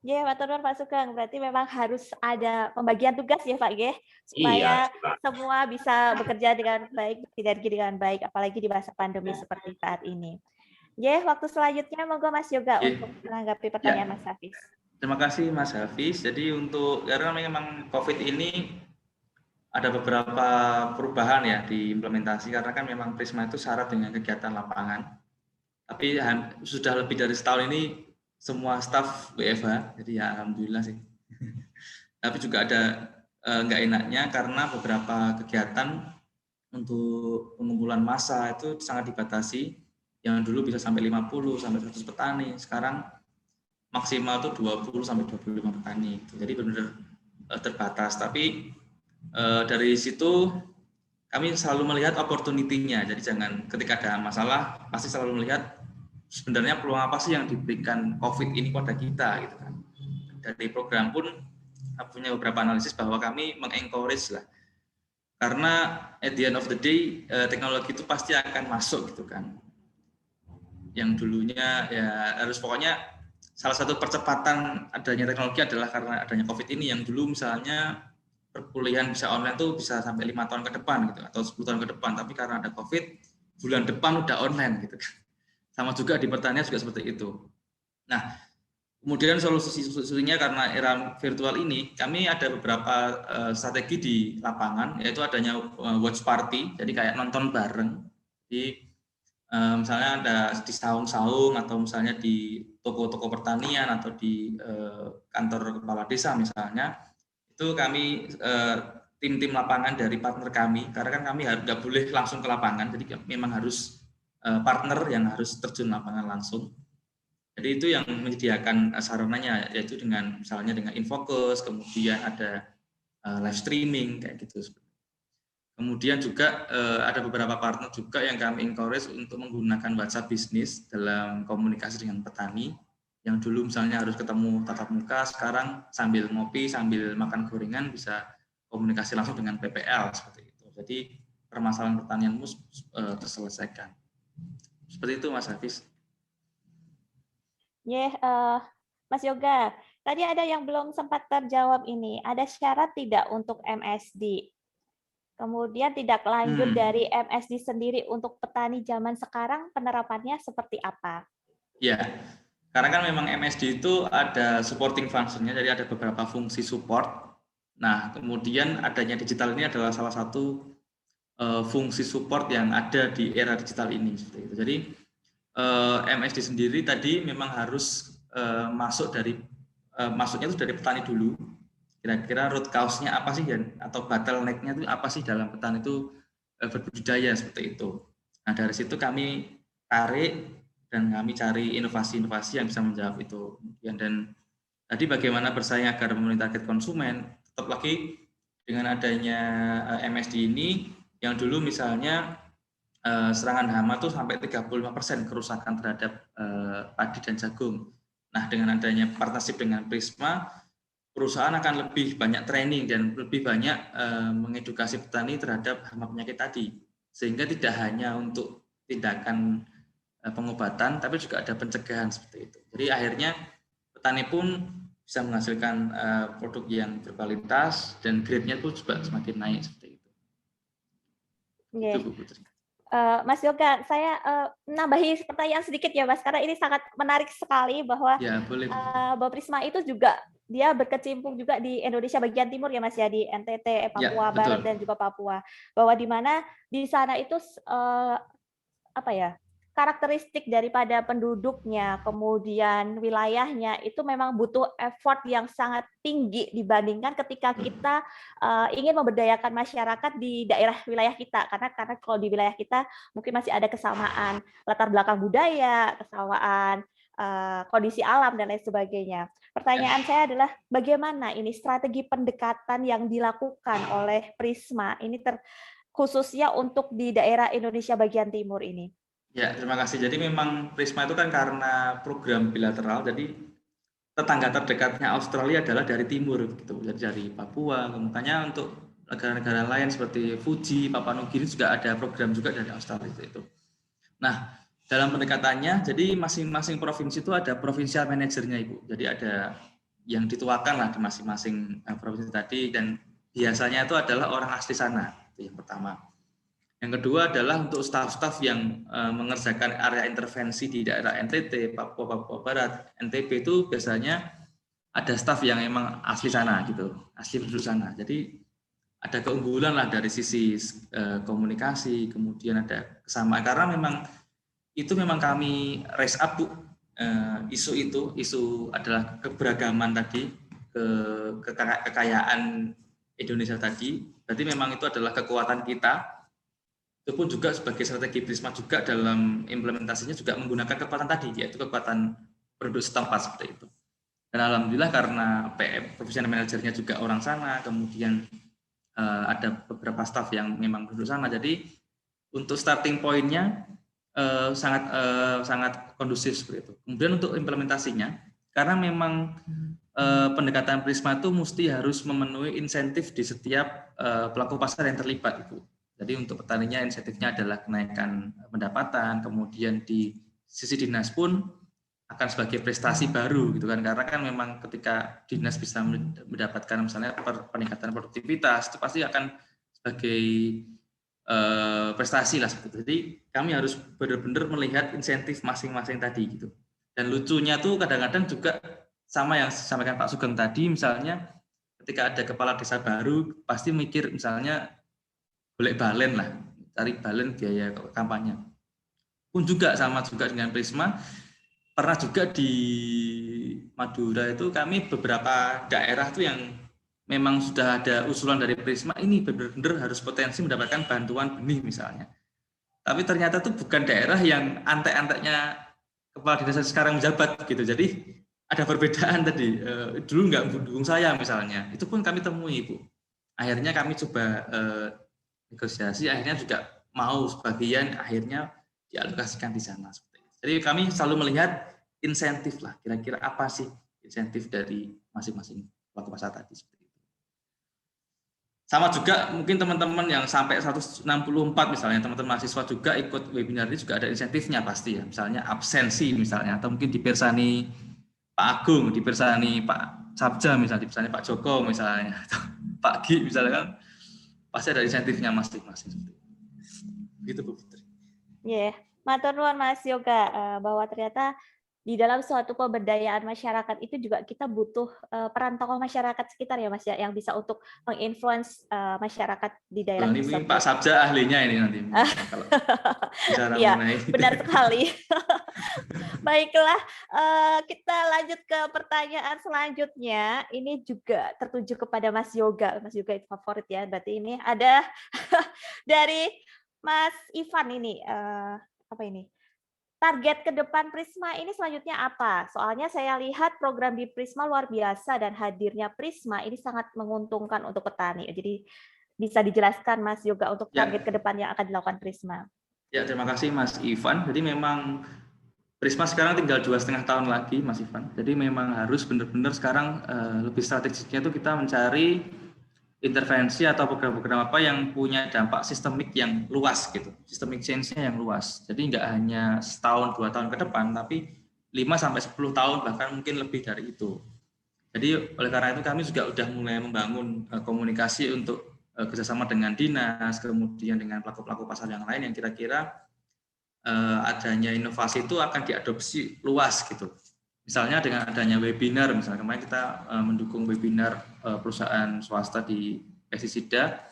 Ya, Pak Turun, Pak Sugeng. Berarti memang harus ada pembagian tugas ya Pak, ya, supaya semua bisa bekerja dengan baik, sinergi dengan baik, apalagi di masa pandemi seperti saat ini. Ya, waktu selanjutnya monggo Mas Yoga untuk menanggapi pertanyaan Mas Hafiz. Terima kasih Mas Hafiz. Jadi karena memang COVID ini ada beberapa perubahan ya di implementasi, karena kan memang Prisma itu syarat dengan kegiatan lapangan. Tapi sudah lebih dari setahun ini semua staf WFH, jadi ya alhamdulillah sih. Tapi juga ada nggak enaknya karena beberapa kegiatan untuk pengumpulan massa itu sangat dibatasi. Yang dulu bisa sampai 50 sampai 100 petani, sekarang maksimal itu 20 sampai 25 petani. Jadi benar-benar terbatas. Tapi dari situ kami selalu melihat opportunity-nya. Jadi jangan ketika ada masalah pasti selalu melihat sebenarnya peluang apa sih yang diberikan COVID ini pada kita gitu kan. Dari program pun punya beberapa analisis bahwa kami mengencourage lah. Karena at the end of the day teknologi itu pasti akan masuk gitu kan. Yang dulunya ya harus pokoknya salah satu percepatan adanya teknologi adalah karena adanya COVID ini. Yang dulu misalnya perkuliahan bisa online tuh bisa sampai 5 tahun ke depan gitu atau 10 tahun ke depan, tapi karena ada COVID bulan depan udah online gitu kan. Sama juga di pertanian juga seperti itu. Nah, kemudian solusinya karena era virtual ini kami ada beberapa strategi di lapangan, yaitu adanya watch party, jadi kayak nonton bareng di misalnya ada di saung-saung atau misalnya di toko-toko pertanian atau di kantor kepala desa misalnya. Itu kami tim-tim lapangan dari partner kami, karena kan kami nggak boleh langsung ke lapangan, jadi memang harus partner yang harus terjun lapangan langsung. Jadi itu yang menyediakan sarananya, yaitu dengan misalnya dengan infocus, kemudian ada live streaming kayak gitu. Kemudian juga ada beberapa partner juga yang kami encourage untuk menggunakan WhatsApp bisnis dalam komunikasi dengan petani. Yang dulu misalnya harus ketemu tatap muka, sekarang sambil ngopi, sambil makan gorengan bisa komunikasi langsung dengan PPL seperti itu. Jadi permasalahan pertanianmu terselesaikan. Seperti itu Mas Hafiz. Mas Yoga, tadi ada yang belum sempat terjawab ini. Ada syarat tidak untuk MSD? Kemudian tidak lanjut dari MSD sendiri untuk petani zaman sekarang, penerapannya seperti apa? Ya, karena kan memang MSD itu ada supporting function-nya, jadi ada beberapa fungsi support. Nah, kemudian adanya digital ini adalah salah satu fungsi support yang ada di era digital ini. Seperti itu. Jadi MSD sendiri tadi memang harus masuk dari masuknya itu dari petani dulu. Kira-kira root cause-nya apa sih atau bottleneck-nya itu apa sih dalam petani itu berbudidaya seperti itu. Nah, dari situ kami tarik dan kami cari inovasi-inovasi yang bisa menjawab itu. Dan tadi bagaimana bersaing agar memenuhi target konsumen, tetap lagi dengan adanya MSD ini, yang dulu misalnya serangan hama itu sampai 35% kerusakan terhadap padi dan jagung. Nah, dengan adanya partnership dengan Prisma, perusahaan akan lebih banyak training dan lebih banyak mengedukasi petani terhadap hama penyakit tadi. Sehingga tidak hanya untuk tindakan pengobatan, tapi juga ada pencegahan seperti itu. Jadi akhirnya petani pun bisa menghasilkan produk yang berkualitas dan grade-nya pun juga semakin naik seperti itu. Yeah. Itu Bu Putri. Mas Yoga, saya nambahi pertanyaan sedikit ya Mas, karena ini sangat menarik sekali bahwa Ya, boleh. bahwa Prisma itu juga dia berkecimpung juga di Indonesia bagian timur ya Mas ya, di NTT, Papua Ya, Barat betul. dan juga Papua. Bahwa di mana di sana itu apa ya? Karakteristik daripada penduduknya, kemudian wilayahnya itu memang butuh effort yang sangat tinggi dibandingkan ketika kita ingin memberdayakan masyarakat di daerah wilayah kita. Karena kalau di wilayah kita mungkin masih ada kesamaan latar belakang budaya, kesamaan kondisi alam dan lain sebagainya. Pertanyaan saya adalah bagaimana ini strategi pendekatan yang dilakukan oleh Prisma ini khususnya untuk di daerah Indonesia bagian timur ini? Ya, terima kasih. Jadi memang Prisma itu kan karena program bilateral, jadi tetangga terdekatnya Australia adalah dari timur, gitu. Jadi dari Papua. Makanya untuk negara-negara lain seperti Fuji, Papua Nugini juga ada program juga dari Australia itu. Nah, dalam pendekatannya, jadi masing-masing provinsi itu ada provincial manajernya, Ibu. Jadi ada yang dituakan lah di masing-masing provinsi tadi, dan biasanya itu adalah orang asli sana. Itu yang pertama. Yang kedua adalah untuk staf-staf yang mengerjakan area intervensi di daerah NTT, Papua Barat, NTB itu biasanya ada staf yang memang asli sana gitu, asli penduduk sana. Jadi ada keunggulan lah dari sisi komunikasi, kemudian ada kesamaan karena memang kami raise up Bu, isu adalah keberagaman tadi, kekayaan Indonesia tadi. Berarti memang itu adalah kekuatan kita. Itu pun juga sebagai strategi Prisma juga dalam implementasinya juga menggunakan kekuatan tadi, yaitu kekuatan penduduk setempat seperti itu. Dan alhamdulillah karena PM, profesional manajernya juga orang sana, kemudian ada beberapa staf yang memang penduduk sana, jadi untuk starting point-nya sangat kondusif seperti itu. Kemudian untuk implementasinya, karena memang pendekatan Prisma itu mesti harus memenuhi insentif di setiap pelaku pasar yang terlibat, Ibu. Jadi untuk petaninya insentifnya adalah kenaikan pendapatan, kemudian di sisi dinas pun akan sebagai prestasi baru gitu kan, karena kan memang ketika dinas bisa mendapatkan misalnya peningkatan produktivitas itu pasti akan sebagai prestasi lah seperti itu. Jadi kami harus benar-benar melihat insentif masing-masing tadi gitu. Dan lucunya tuh kadang-kadang juga sama yang disampaikan Pak Sugeng tadi, misalnya ketika ada kepala desa baru pasti mikir misalnya boleh balen lah, cari balen biaya kampanye. Pun juga sama juga dengan Prisma, pernah juga di Madura itu kami beberapa daerah tuh yang memang sudah ada usulan dari Prisma, ini benar-benar harus potensi mendapatkan bantuan benih misalnya. Tapi ternyata itu bukan daerah yang antek-anteknya kepala dinas sekarang menjabat gitu. Jadi ada perbedaan tadi. Dulu nggak mendukung saya misalnya. Itu pun kami temui, Bu. Akhirnya kami coba negosiasi, akhirnya juga mau sebagian akhirnya dialokasikan di sana. Jadi kami selalu melihat insentif lah, kira-kira apa sih insentif dari masing-masing pelaku pasar tadi seperti itu. Sama juga mungkin teman-teman yang sampai 164 misalnya, teman-teman mahasiswa juga ikut webinar ini juga ada insentifnya pasti ya, misalnya absensi misalnya, atau mungkin dipersani Pak Agung, dipersani Pak Sabja misalnya, dipersani Pak Joko misalnya, atau Pak Gi misalnya kan, pasti ada insentifnya masing-masing. Gitu Bu Putri. Iya, matur nuwun Mas Yoga, bahwa ternyata di dalam suatu pemberdayaan masyarakat itu juga kita butuh peran tokoh masyarakat sekitar ya Mas ya, yang bisa untuk menginfluence masyarakat di daerah tersebut. Ini Pak Sabja ahlinya ini nanti. Kalau bicara ya, mengenai benar sekali. Baiklah, kita lanjut ke pertanyaan selanjutnya. Ini juga tertuju kepada Mas Yoga. Mas Yoga itu favorit ya. Berarti ini ada dari Mas Ivan ini. Apa ini? Target ke depan Prisma ini selanjutnya apa? Soalnya saya lihat program di Prisma luar biasa dan hadirnya Prisma ini sangat menguntungkan untuk petani. Jadi bisa dijelaskan Mas Yoga untuk target ke depan yang akan dilakukan Prisma. Ya, terima kasih Mas Ivan. Jadi memang Prisma sekarang tinggal 2,5 tahun lagi Mas Ivan. Jadi memang harus benar-benar sekarang lebih strategisnya itu kita mencari intervensi atau program-program apa yang punya dampak sistemik yang luas gitu, sistemik change-nya yang luas. Jadi nggak hanya setahun 2 tahun ke depan, tapi 5-10 tahun bahkan mungkin lebih dari itu. Jadi oleh karena itu kami juga sudah mulai membangun komunikasi untuk kerjasama dengan dinas, kemudian dengan pelaku-pelaku pasar yang lain yang kira-kira adanya inovasi itu akan diadopsi luas gitu. Misalnya dengan adanya webinar, misalnya kemarin kita mendukung webinar perusahaan swasta di pestisida,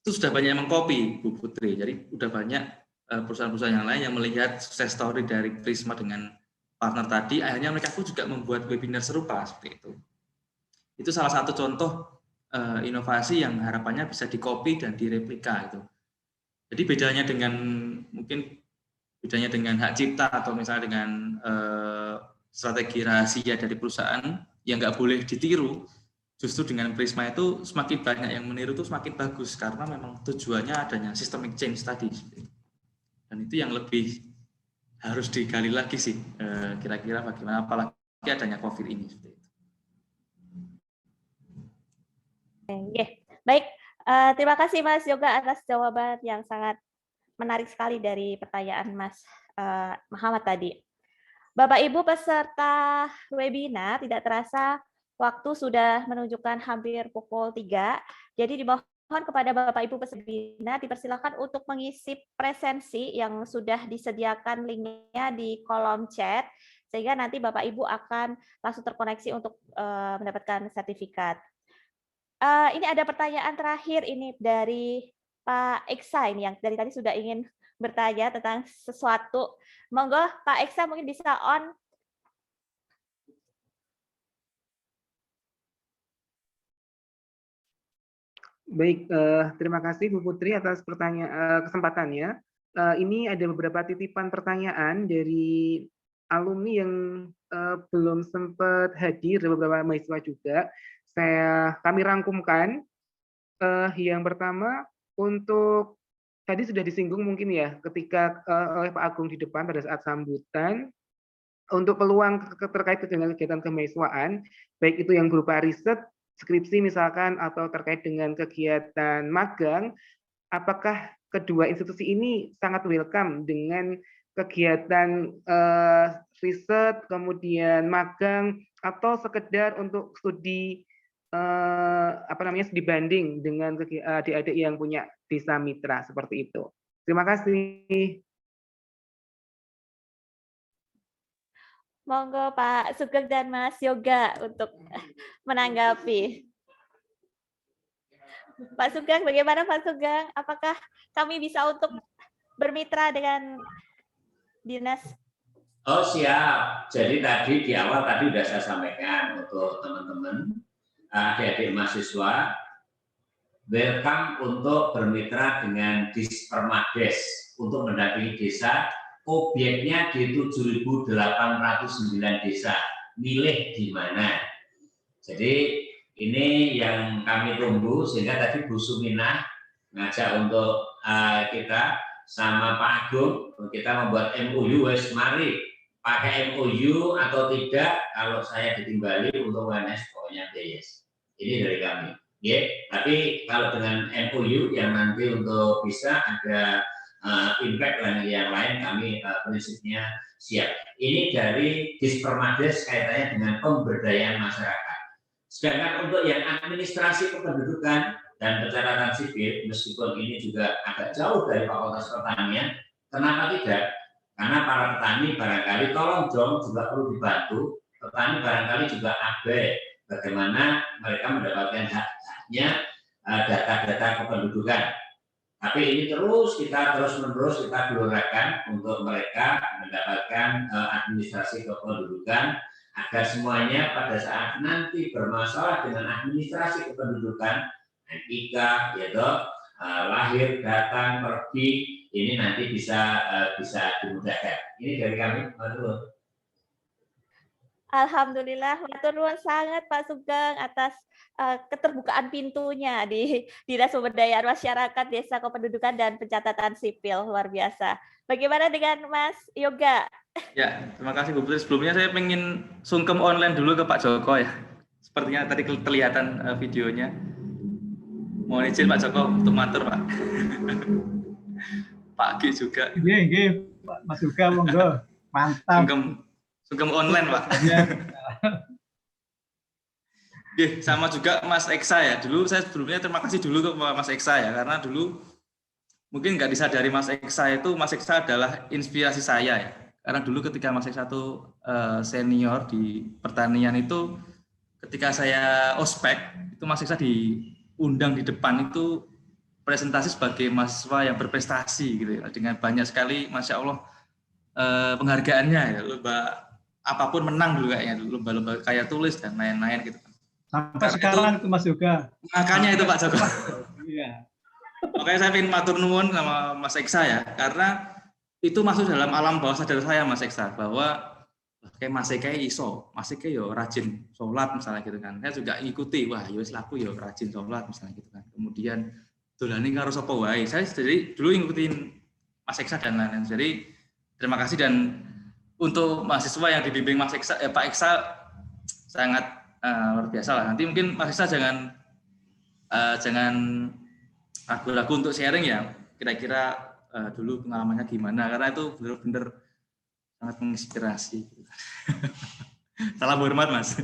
itu sudah banyak yang mengcopy, Bu Putri. Jadi sudah banyak perusahaan-perusahaan yang lain yang melihat success story dari Prisma dengan partner tadi, akhirnya mereka pun juga membuat webinar serupa seperti itu. Itu salah satu contoh inovasi yang harapannya bisa di-copy dan direplika itu. Jadi bedanya dengan hak cipta atau misalnya dengan strategi rahasia dari perusahaan yang nggak boleh ditiru, justru dengan Prisma itu semakin banyak yang meniru itu semakin bagus karena memang tujuannya adanya systemic change tadi. Dan itu yang lebih harus digali lagi sih, kira-kira bagaimana apalagi adanya COVID ini. Baik, terima kasih Mas Yoga atas jawaban yang sangat menarik sekali dari pertanyaan Mas Muhammad tadi. Bapak Ibu peserta webinar, tidak terasa waktu sudah menunjukkan hampir pukul 3. Jadi dimohon kepada Bapak Ibu peserta webinar dipersilakan untuk mengisi presensi yang sudah disediakan linknya di kolom chat, sehingga nanti Bapak Ibu akan langsung terkoneksi untuk mendapatkan sertifikat. Ini ada pertanyaan terakhir ini dari Pak Eksa ini yang dari tadi sudah ingin bertanya tentang sesuatu. Monggo Pak Eksa mungkin bisa on. Baik, terima kasih Bu Putri atas kesempatannya. Ini ada beberapa titipan pertanyaan dari alumni yang belum sempat hadir, beberapa mahasiswa juga. Kami rangkumkan. Yang pertama, untuk tadi sudah disinggung mungkin ya ketika oleh Pak Agung di depan pada saat sambutan, untuk peluang terkait dengan kegiatan kemahasiswaan, baik itu yang berupa riset, skripsi misalkan, atau terkait dengan kegiatan magang, apakah kedua institusi ini sangat welcome dengan kegiatan riset, kemudian magang, atau sekedar untuk studi studi banding dengan adik-adik yang punya desa mitra seperti itu. Terima kasih. Monggo Pak Sugeng dan Mas Yoga untuk menanggapi. Pak Sugeng, bagaimana Pak Sugeng? Apakah kami bisa untuk bermitra dengan dinas? Oh siap. Jadi tadi di awal tadi sudah saya sampaikan untuk teman-teman adik-adik mahasiswa, welcome untuk bermitra dengan Dispermades untuk mendampingi desa. Objeknya di 7.809 desa, milih di mana. Jadi ini yang kami tunggu, sehingga tadi Bu Suminah ngajak untuk kita sama Pak Agung, kita membuat MOU, mari pakai MOU atau tidak, kalau saya ditimbali untuk UNS pokoknya yes. Ini dari kami. Ya, tapi kalau dengan MOU yang nanti untuk bisa ada impact dan yang lain, kami prinsipnya siap. Ini dari Dispermades kaitannya dengan pemberdayaan masyarakat. Sedangkan untuk yang administrasi kependudukan dan pencatatan sipil, meskipun ini juga agak jauh dari Fakultas Pertanian, kenapa tidak? Karena para petani barangkali tolong dong juga perlu dibantu. Petani barangkali juga abai bagaimana mereka mendapatkan hak-haknya data-data kependudukan. Tapi ini terus-menerus kita gelorkan untuk mereka mendapatkan administrasi kependudukan agar semuanya pada saat nanti bermasalah dengan administrasi kependudukan, NIK, yaitu lahir, datang, pergi, ini nanti bisa dimudahkan. Ini dari kami, Pak. Alhamdulillah, matur nuwun sangat Pak Sugeng atas keterbukaan pintunya di Dinas Pemberdayaan Masyarakat, Desa Kependudukan dan Pencatatan Sipil, luar biasa. Bagaimana dengan Mas Yoga? Ya, terima kasih Bu Putri. Sebelumnya saya ingin sungkem online dulu ke Pak Joko ya. Sepertinya tadi kelihatan videonya. Mohon izin Pak Joko untuk matur Pak. Pak Gi juga. Iya, Mas Yoga, monggo. Mantap. Sungkem online Pak. Sama juga Mas Eksa ya. Dulu saya sebelumnya terima kasih dulu ke Mas Eksa ya, karena dulu mungkin nggak disadari Mas Eksa adalah inspirasi saya ya. Karena dulu ketika Mas Eksa itu senior di pertanian itu, ketika saya ospek itu Mas Eksa diundang di depan itu presentasi sebagai mahasiswa yang berprestasi gitu ya, dengan banyak sekali Masya Allah penghargaannya ya, lomba apapun menang dulu kayaknya, lomba-lomba kayak tulis dan lain-lain gitu. Sampai sekarang itu Mas Yoga. Makanya itu Pak Joko. Iya. Makanya saya ingin matur nuwun sama Mas Eksa ya, karena itu masuk dalam alam bawah sadar saya Mas Eksa, bahwa kayak Mas Eka iso, Mas Eka yo rajin sholat misalnya gitu kan. Saya juga ngikuti, wah yo laku yo rajin sholat misalnya gitu kan. Kemudian dolane karo sapa wae. Saya sendiri dulu ngikutin Mas Eksa dan lain-lain. Jadi terima kasih, dan untuk mahasiswa yang dibimbing Mas Eksa, Pak Eksa sangat luar biasa lah. Nanti mungkin Mas Eksa jangan ragu-ragu untuk sharing ya. Kira-kira dulu pengalamannya gimana? Karena itu benar-benar sangat menginspirasi. Salam hormat Mas.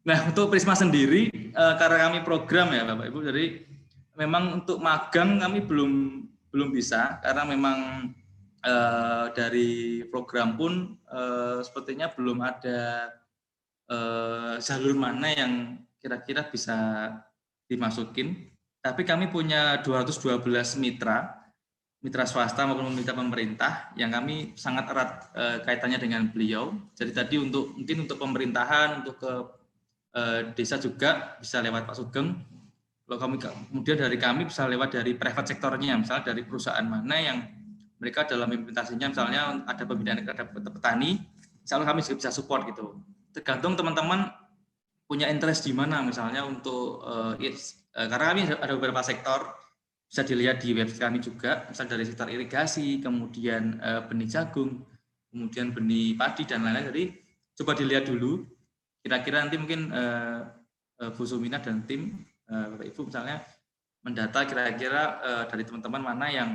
Nah, untuk Prisma sendiri, karena kami program ya Bapak Ibu, jadi memang untuk magang kami belum bisa, karena memang dari program pun sepertinya belum ada jalur mana yang kira-kira bisa dimasukin. Tapi kami punya 212 mitra swasta maupun mitra pemerintah yang kami sangat erat kaitannya dengan beliau. Jadi tadi mungkin untuk pemerintahan, untuk ke desa juga bisa lewat Pak Sugeng. Kalau kemudian dari kami bisa lewat dari private sektornya, misalnya dari perusahaan mana yang mereka dalam implementasinya, misalnya ada pembinaan terhadap petani, insya Allah kami juga bisa support gitu. Tergantung teman-teman punya interest di mana, misalnya untuk karena kami ada beberapa sektor, bisa dilihat di website kami juga, misalnya dari sektor irigasi, kemudian benih jagung, kemudian benih padi dan lain-lain. Jadi coba dilihat dulu, kira-kira nanti mungkin Bu Sumina dan tim Bapak Ibu misalnya mendata kira-kira dari teman-teman mana yang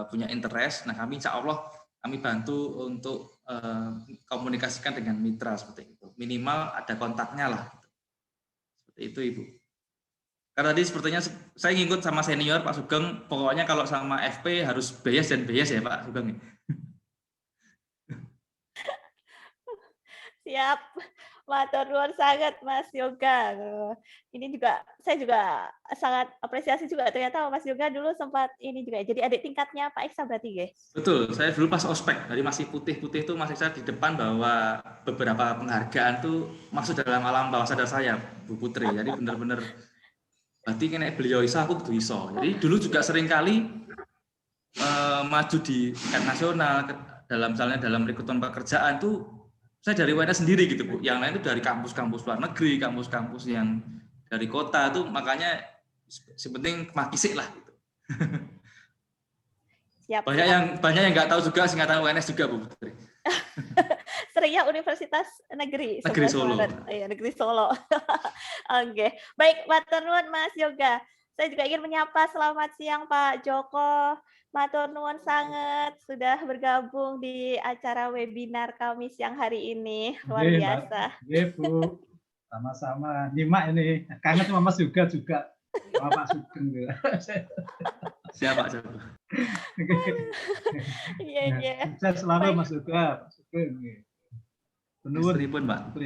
punya interest. Nah, kami insya Allah kami bantu untuk komunikasikan dengan mitra seperti itu. Minimal ada kontaknya lah. Seperti itu Ibu. Karena tadi sepertinya saya ngikut sama senior Pak Sugeng, pokoknya kalau sama FP harus bias dan bias ya Pak Sugeng. Siap, matur nuwun sangat Mas Yoga. Ini juga saya juga sangat apresiasi juga, ternyata Mas Yoga dulu sempat ini juga jadi adik tingkatnya Pak Eksa berarti guys. Betul, saya dulu pas ospek dari masih putih-putih itu Mas Eksa di depan bahwa beberapa penghargaan tuh masuk dalam alam bawah sadar saya Bu Putri. Jadi benar-benar berarti kena beliau iso aku kudu iso. Jadi dulu juga sering kali maju di tingkat nasional misalnya dalam rekrutmen pekerjaan tuh saya dari UNS sendiri gitu Bu, yang lain itu dari kampus-kampus luar negeri, kampus-kampus yang dari kota tuh, makanya sepenting makisik lah gitu. Siap, banyak yang nggak tahu juga singkatan UNS juga Bu Putri. Seringnya Universitas Negeri Solo. Iya, Negeri Solo. Oke, baik, matur nuwun Mas Yoga. Saya juga ingin menyapa selamat siang Pak Joko. Matur nuwun sangat sudah bergabung di acara webinar kami siang hari ini. Luar biasa. Iya, Bu. Sama-sama. Nyimak ini. Kangen sama Mas Yoga juga. Sama Pak Sugeng juga. Siapa Joko? Iya. Saya selalu Mas Yoga, Pak Sugeng. Nuwun pun Pak.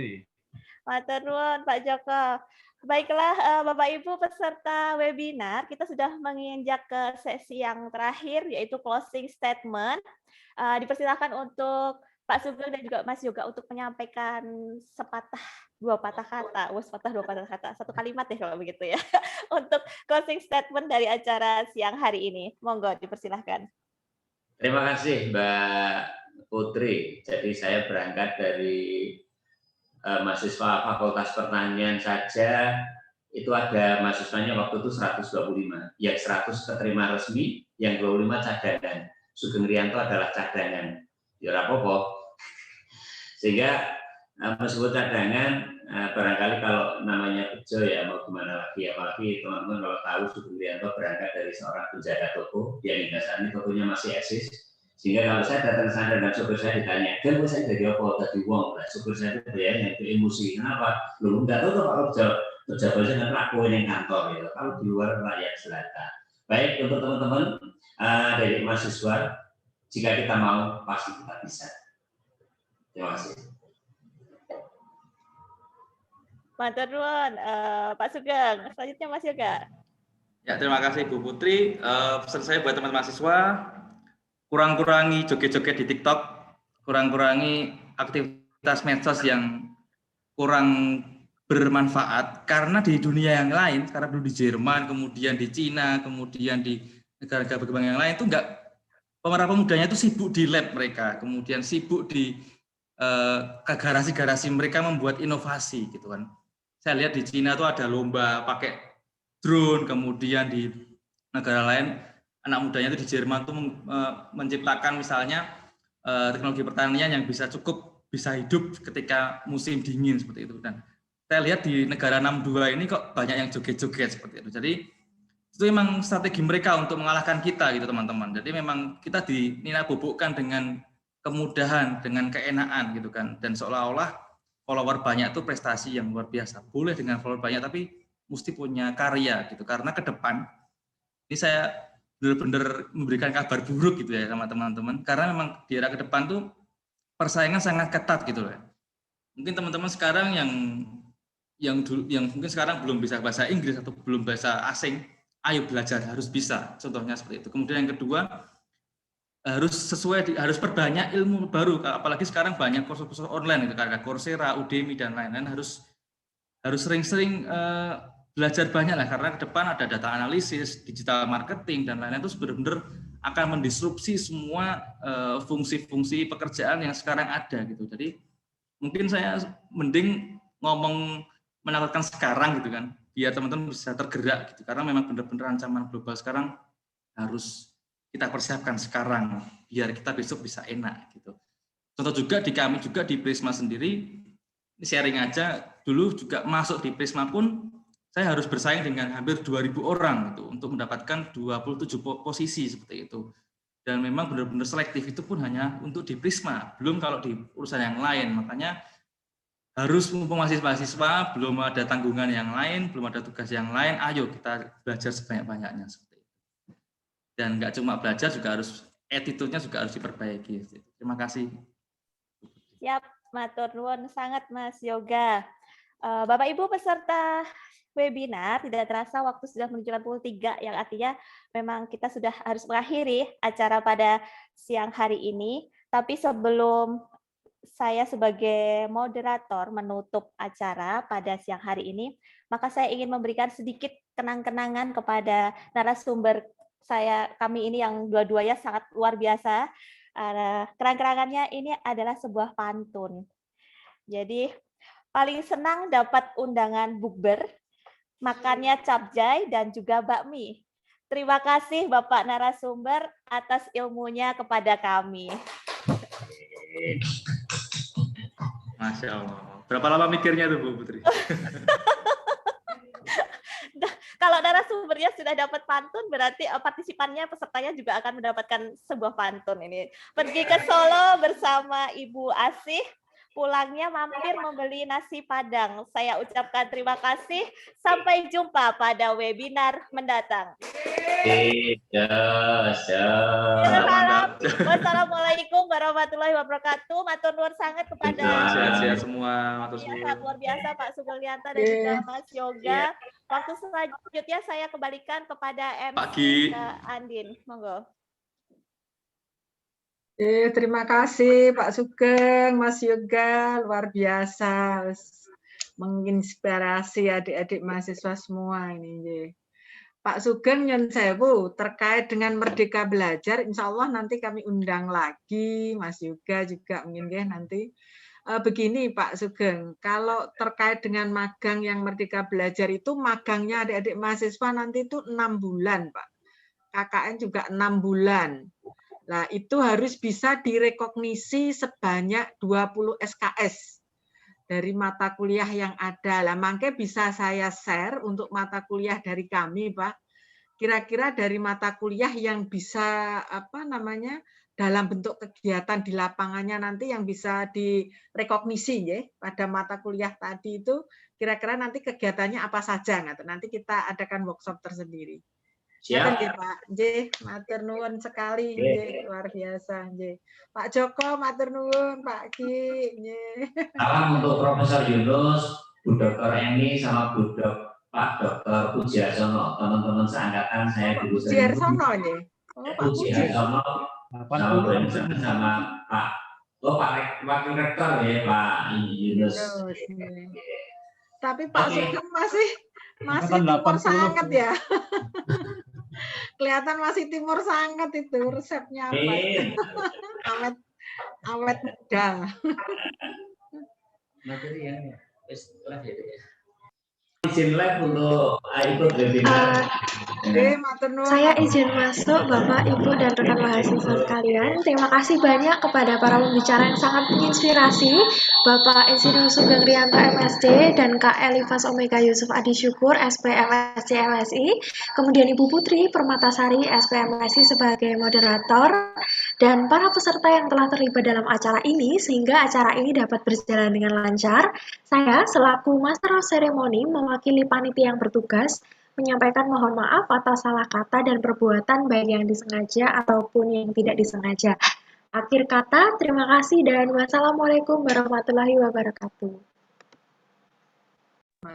Matur nuwun Pak Joko. Baiklah Bapak Ibu peserta webinar, kita sudah menginjak ke sesi yang terakhir yaitu closing statement. Dipersilakan untuk Pak Sugeng dan juga Mas Yoga untuk menyampaikan dua patah kata, satu kalimat ya kalau begitu ya, untuk closing statement dari acara siang hari ini. Monggo dipersilahkan. Terima kasih Mbak Putri. Jadi saya berangkat dari mahasiswa Fakultas Pertanian saja, itu ada mahasiswanya waktu itu 125. Yang 100 keterima resmi, yang 25 cadangan. Sugeng Rianto adalah cadangan. Ya rapopo. Sehingga meskipun cadangan, barangkali kalau namanya bejo ya mau gimana lagi, apalagi teman-teman kalau tahu Sugeng Rianto berangkat dari seorang penjaga toko, yang hingga saat ini tokonya masih eksis. Sehingga kalau saya datang ke sana dan supir saya ditanya, "Kan saya dari apa? Tadi uang." Nah, supir saya itu bayarnya itu emosi. Kenapa? Belum nggak tahu kalau pejabatnya dengan aku yang kantor ya. Kalau di luar rakyat silakan. Baik untuk teman-teman dari mahasiswa, jika kita mau pasti kita bisa. Terima kasih. Matur nuwun, Pak Sugeng. Selanjutnya Mas Yoga. Ya, terima kasih Bu Putri. Pesan saya buat teman-teman mahasiswa, kurang-kurangi joget-joget di TikTok, kurang-kurangi aktivitas medsos yang kurang bermanfaat, karena di dunia yang lain, sekarang dulu di Jerman, kemudian di Cina, kemudian di negara-negara berkembang yang lain itu pemuda-pemudanya itu sibuk di lab mereka, kemudian sibuk di garasi-garasi mereka membuat inovasi gitu kan. Saya lihat di Cina itu ada lomba pakai drone, kemudian di negara lain anak mudanya itu di Jerman itu menciptakan misalnya teknologi pertanian yang bisa hidup ketika musim dingin seperti itu. Dan saya lihat di negara 62 ini kok banyak yang joget-joget seperti itu. Jadi itu memang strategi mereka untuk mengalahkan kita gitu teman-teman. Jadi memang kita dinina-bobokkan dengan kemudahan, dengan keenaan gitu kan. Dan seolah-olah follower banyak itu prestasi yang luar biasa. Boleh dengan follower banyak tapi mesti punya karya gitu. Karena ke depan ini saya benar-benar memberikan kabar buruk gitu ya sama teman-teman, karena memang di era ke depan tuh persaingan sangat ketat gitu loh. Mungkin teman-teman sekarang yang mungkin sekarang belum bisa bahasa Inggris atau belum bahasa asing, ayo belajar, harus bisa, contohnya seperti itu. Kemudian yang kedua, harus perbanyak ilmu baru, apalagi sekarang banyak kursus-kursus online gitu, kayak Coursera, Udemy dan lain-lain, harus sering-sering belajar banyak lah, karena ke depan ada data analisis, digital marketing dan lain-lain itu benar-benar akan mendisrupsi semua fungsi-fungsi pekerjaan yang sekarang ada gitu. Jadi mungkin saya mending ngomong menakutkan sekarang gitu kan, biar teman-teman bisa tergerak gitu, karena memang benar-benar ancaman global sekarang harus kita persiapkan sekarang biar kita besok bisa enak gitu. Contoh juga di kami juga di Prisma sendiri, sharing aja, dulu juga masuk di Prisma pun saya harus bersaing dengan hampir 2.000 orang gitu, untuk mendapatkan 27 posisi seperti itu. Dan memang benar-benar selektif itu pun hanya untuk di Prisma, belum kalau di urusan yang lain. Makanya harus mumpung masih mahasiswa, belum ada tanggungan yang lain, belum ada tugas yang lain, ayo kita belajar sebanyak-banyaknya seperti itu. Dan nggak cuma belajar, juga harus attitude-nya juga harus diperbaiki. Terima kasih. Siap, matur nuwun sangat Mas Yoga. Bapak Ibu peserta webinar, tidak terasa waktu sudah menunjukkan pukul 3, yang artinya memang kita sudah harus mengakhiri acara pada siang hari ini. Tapi sebelum saya sebagai moderator menutup acara pada siang hari ini, maka saya ingin memberikan sedikit kenang-kenangan kepada narasumber kami ini yang dua-duanya sangat luar biasa. Kenang-kenangannya ini adalah sebuah pantun. Jadi paling senang dapat undangan bukber, makannya capjay dan juga bakmi. Terima kasih Bapak narasumber atas ilmunya kepada kami. Masya Allah. Berapa lama mikirnya tuh Bu Putri? Kalau narasumbernya sudah dapat pantun, berarti partisipannya, pesertanya juga akan mendapatkan sebuah pantun ini. Pergi ke Solo bersama Ibu Asih, pulangnya mampir membeli nasi Padang. Saya ucapkan terima kasih. Sampai jumpa pada webinar mendatang. Wassalamualaikum warahmatullahi wabarakatuh. Matur nuwun sangat kepada sehat-sehat semua. Matur sangat luar biasa Pak Sugeng Lianta dan juga Mas Yoga. Waktu selanjutnya saya kembalikan kepada MC Andin. Monggo. Terima kasih Pak Sugeng, Mas Yoga, luar biasa, menginspirasi adik-adik mahasiswa semua ini. Pak Sugeng nyun sewu terkait dengan Merdeka Belajar, insya Allah nanti kami undang lagi, Mas Yoga juga mungkin nanti. Begini Pak Sugeng, kalau terkait dengan magang yang Merdeka Belajar itu magangnya adik-adik mahasiswa nanti itu 6 bulan Pak, KKN juga 6 bulan. Nah, itu harus bisa direkognisi sebanyak 20 SKS dari mata kuliah yang ada. Lah, makanya bisa saya share untuk mata kuliah dari kami, Pak. Kira-kira dari mata kuliah yang bisa dalam bentuk kegiatan di lapangannya nanti yang bisa direkognisi ya pada mata kuliah tadi itu kira-kira nanti kegiatannya apa saja nanti kita adakan workshop tersendiri. Siap. Ya, Pak. Nggih, matur nuwun sekali nggih, luar biasa nggih. Pak Joko matur nuwun, Pak Ki nggih. Salam untuk Profesor Yunus, Bu Dr. Eni sama Pak Dr. Pujiarsono, teman-teman seangkatan saya dulu Puji Arsono nggih. Oh, Pak Puji. Pujiarsono sama Bu Eni sama Pak Wakil Rektor ya Pak Yunus. Tapi Pak Sugeng masih timur sangat ya. Kelihatan masih timur sangat itu resepnya apa? Awet muda. Izin live untuk ikut webinar. Saya izin masuk Bapak, Ibu, dan rekan mahasiswa sekalian. Terima kasih banyak kepada para pembicara yang sangat menginspirasi, Bapak Insinyur Sugeng Rianto MSc dan Kak Elifas Omega Yusuf Adi Syukur SPMSc MSI, kemudian Ibu Putri Permatasari SPMSI sebagai moderator, dan para peserta yang telah terlibat dalam acara ini sehingga acara ini dapat berjalan dengan lancar. Saya selaku Master of Ceremony mewakili panitia yang bertugas menyampaikan mohon maaf atas salah kata dan perbuatan baik yang disengaja ataupun yang tidak disengaja. Akhir kata, terima kasih dan wassalamualaikum warahmatullahi wabarakatuh. Terima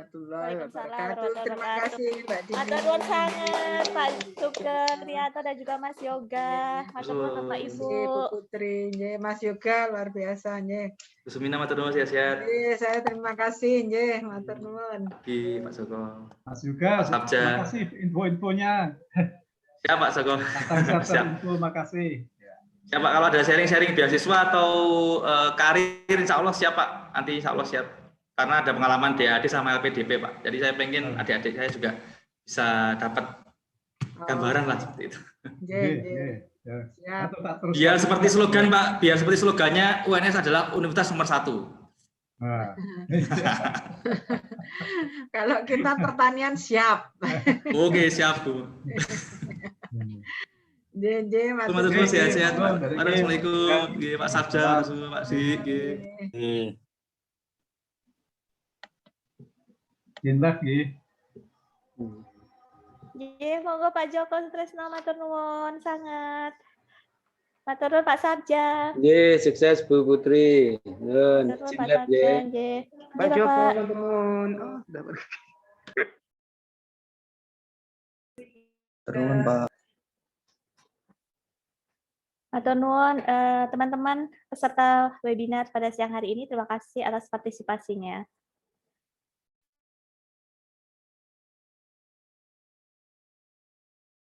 kasih Mbak Dini. Matur nuwun sangat Pak Sugeng Rianto dan juga Mas Yoga. Matur nuwun Bapak Ibu. Bu Putri, Mas Yoga luar biasa nggih. Bu Sumina matur nuwun sehat-sehat. Saya terima kasih nggih, matur nuwun. Pak Soko. Mas Yoga, terima kasih info-infonya. Siap Pak Soko. Siap. Info, makasih. Siap Pak, kalau ada sharing-sharing beasiswa atau karir insya Allah siap Pak. Nanti insya Allah siap. Karena ada pengalaman DAD sama LPDP Pak. Jadi saya pengen adik-adik saya juga bisa dapat gambaran lah seperti itu. Biar seperti slogan Pak, biar seperti slogannya UNS adalah Universitas nomor 1. Kalau kita pertanian siap. Oke, siap Bu. Matur nuwun sehat-sehat. Assalamualaikum. Pak Sabda, Pak Sik. Jendak nggih. Nggih, monggo Pak Joko Sutresno matur nuwun sangat. Matur nuwun Pak Sabja. Nggih, sukses Bu Putri. Nuwun. Matur nuwun Pak Sabja nggih. Pak Joko nuwun. Oh, dapat. Nuwun Pak. Matur nuwun teman-teman peserta webinar pada siang hari ini, terima kasih atas partisipasinya.